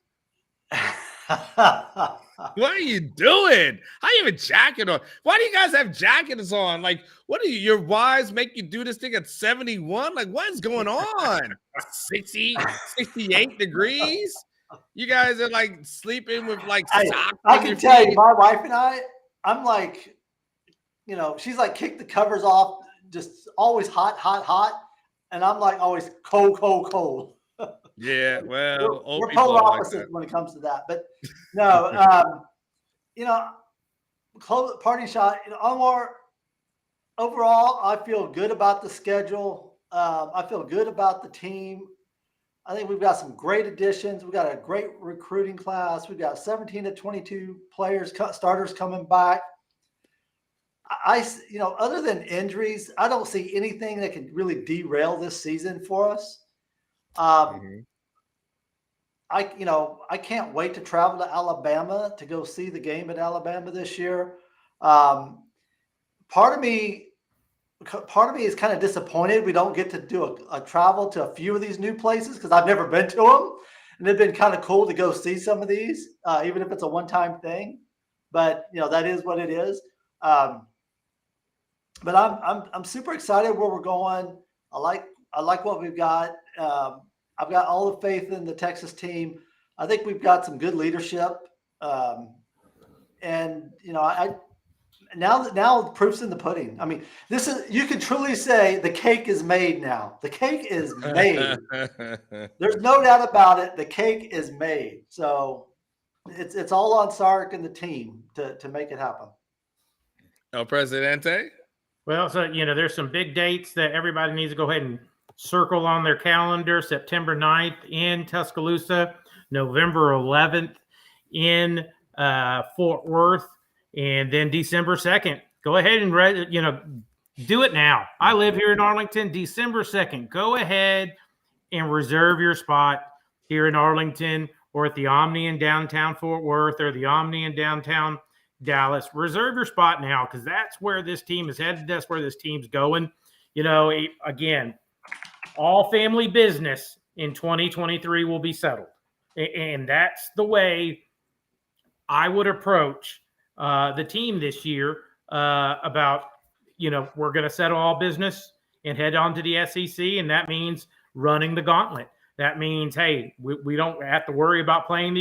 What are you doing? How you have a jacket on? Why do you guys have jackets on? Like, what are you? Your wives make you do this thing at 71? Like, what is going on? 60, 68 degrees? You guys are like sleeping with like Hey, socks I on your can tell you, feet. my wife and I'm like, she's like, kick the covers off, just always hot, hot, hot. And I'm like, always cold, cold, cold. Yeah, well, old We're people polar are like opposites that. when it comes to that. But no, you know, party shot, Omar, overall, I feel good about the schedule. I feel good about the team. I think we've got some great additions. We've got a great recruiting class. We've got 17 to 22 players, starters coming back. Other than injuries, I don't see anything that can really derail this season for us. Mhm. I can't wait to travel to Alabama to go see the game at Alabama this year. Um, part of me is kind of disappointed we don't get to do a travel to a few of these new places because I've never been to them, and it'd been kind of cool to go see some of these, even if it's a one-time thing. But that is what it is. But I'm super excited where we're going. I like what we've got. I've got all the faith in the Texas team. I think we've got some good leadership, and I now the proof's in the pudding. I mean, you could truly say the cake is made now. The cake is made. There's no doubt about it. The cake is made. So it's all on Sark and the team to make it happen. El Presidente? Well, so, there's some big dates that everybody needs to go ahead and circle on their calendar. September 9th in Tuscaloosa, November 11th in Fort Worth, and then December 2nd. Go ahead and, do it now. I live here in Arlington. December 2nd. Go ahead and reserve your spot here in Arlington or at the Omni in downtown Fort Worth or the Omni in downtown Dallas. Reserve your spot now because that's where this team is headed. That's where this team's going. Again, all family business in 2023 will be settled. And that's the way I would approach the team this year about, we're going to settle all business and head on to the SEC. And that means running the gauntlet. That means, hey, we don't have to worry about playing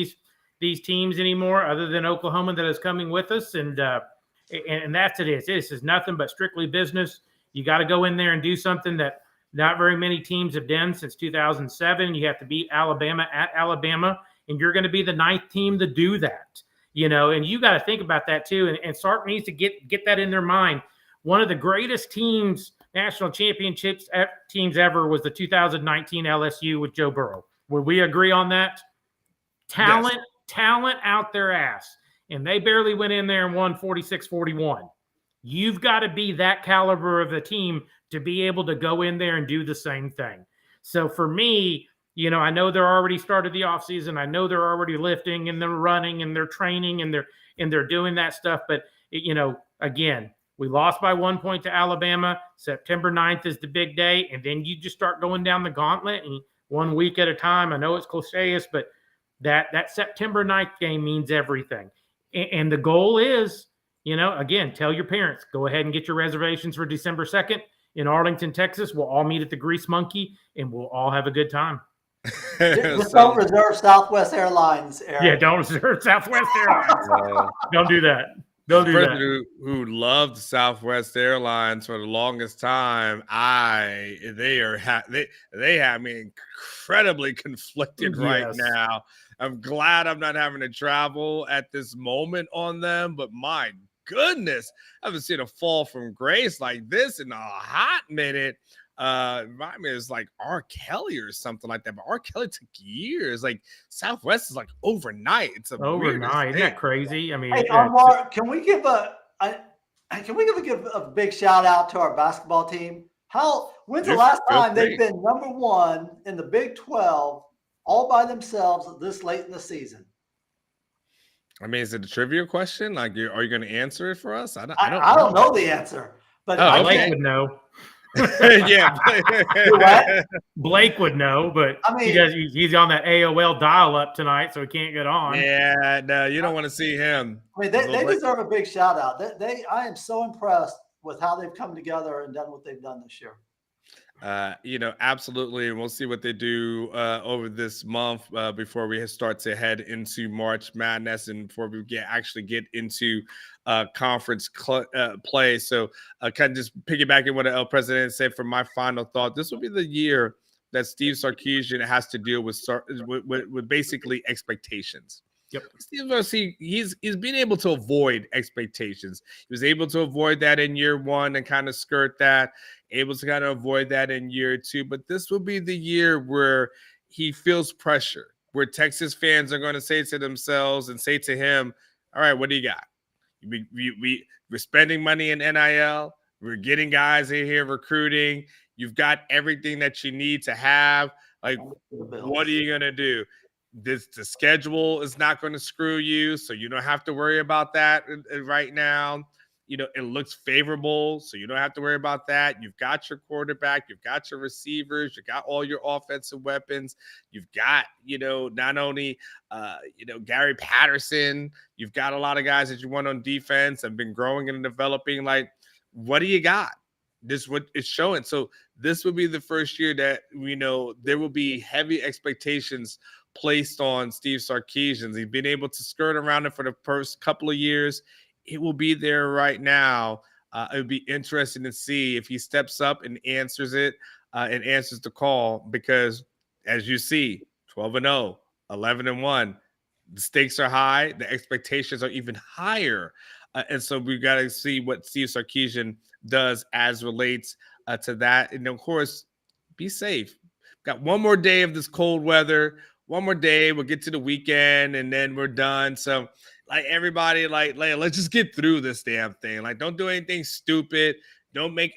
these teams anymore other than Oklahoma that is coming with us. And that's it. This is nothing but strictly business. You got to go in there and do something that not very many teams have done since 2007. You have to beat Alabama at Alabama, and you're going to be the 9th team to do that. And you got to think about that too. And Sark needs to get that in their mind. One of the greatest teams, national championships teams ever was the 2019 LSU with Joe Burrow. Would we agree on that? Talent out their ass. And they barely went in there and won 46-41. You've got to be that caliber of a team to be able to go in there and do the same thing. So for me, I know they're already started the offseason. I know they're already lifting and they're running and they're training and they're doing that stuff. But, again, we lost by 1 point to Alabama. September 9th is the big day. And then you just start going down the gauntlet and 1 week at a time. I know it's cliché, but that September 9th game means everything. And the goal is, again, tell your parents, go ahead and get your reservations for December 2nd in Arlington, Texas. We'll all meet at the Grease Monkey and we'll all have a good time. Just don't reserve Southwest Airlines, Eric. Yeah, don't reserve Southwest Airlines. Don't do that. Don't do that. Who loved Southwest Airlines for the longest time, they have me incredibly conflicted right now. I'm glad I'm not having to travel at this moment on them, but my goodness, I haven't seen a fall from grace like this in a hot minute. Remind me, it's like R. Kelly or something like that. But R. Kelly took years. Like Southwest is like overnight. It's overnight. Isn't that crazy? I mean, hey, Omar, can we give a big shout out to our basketball team? When's the last time they've been number one in the Big 12 all by themselves this late in the season? I mean, is it a trivia question? Like, are you going to answer it for us? I don't I don't know. know the answer, but Oh, I Blake can't. would know. Yeah. Do what? Blake would know, but I mean, he's on that AOL dial-up tonight, so he can't get on. Yeah, no, you don't want to see him. I mean, they deserve a big shout out. I am so impressed with how they've come together and done what they've done this year. Absolutely, and we'll see what they do over this month before we start to head into March Madness and before we actually get into conference play. So, kind of just piggybacking what El President said for my final thought. This will be the year that Steve Sarkisian has to deal with basically expectations. Yep. Steve Sarkisian, he's been able to avoid expectations. He was able to avoid that in year one and kind of skirt that, able to kind of avoid that in year two. But this will be the year where he feels pressure, where Texas fans are going to say to themselves and say to him, all right, what do you got? We're spending money in NIL. We're getting guys in here recruiting. You've got everything that you need to have. Like, what are you going to do? The schedule is not going to screw you, so you don't have to worry about that right now. It looks favorable, so you don't have to worry about that. You've got your quarterback, you've got your receivers, you got all your offensive weapons. You've got, not only, Gary Patterson, you've got a lot of guys that you want on defense and been growing and developing. Like, what do you got? This what it's showing. So this will be the first year that there will be heavy expectations placed on Steve Sarkisian. He's been able to skirt around it for the first couple of years. It will be there right now. It would be interesting to see if he steps up and answers it and answers the call, because as you see, 12-0, 11-1, the stakes are high. The expectations are even higher. And so we've got to see what Steve Sarkisian does as relates to that. And of course, be safe. Got one more day of this cold weather. One more day, we'll get to the weekend, and then we're done. So, like, everybody, let's just get through this damn thing. Like, don't do anything stupid. Don't make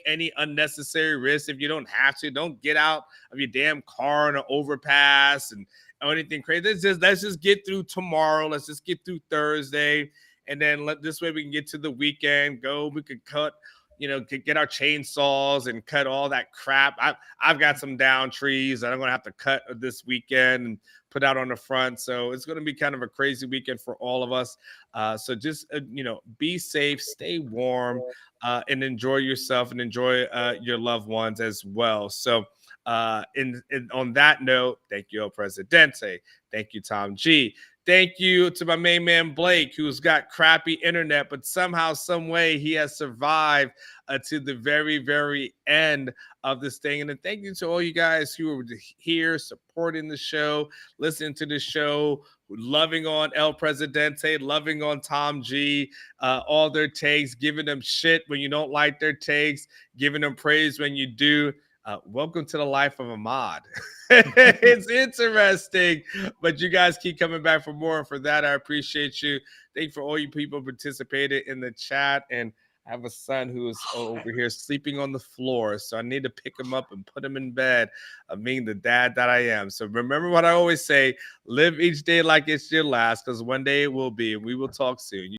any unnecessary risks if you don't have to. Don't get out of your damn car on an overpass or anything crazy. Let's just get through tomorrow. Let's just get through Thursday, and then this way we can get to the weekend. We could cut. Get our chainsaws and cut all that crap. I've got some down trees that I'm going to have to cut this weekend and put out on the front. So it's going to be kind of a crazy weekend for all of us. So just, be safe, stay warm, and enjoy yourself and enjoy your loved ones as well. So on that note, thank you, El Presidente. Thank you, Tom G. Thank you to my main man, Blake, who's got crappy internet, but somehow, some way he has survived to the very, very end of this thing. And then thank you to all you guys who are here supporting the show, listening to the show, loving on El Presidente, loving on Tom G, all their takes, giving them shit when you don't like their takes, giving them praise when you do. Welcome to the life of a mod. It's interesting, but you guys keep coming back for more. And for that, I appreciate you. Thank you for all you people participated in the chat. And I have a son who is over here sleeping on the floor, so I need to pick him up and put him in bed, being the dad that I am. So remember what I always say, live each day like it's your last, because one day it will be, and we will talk soon.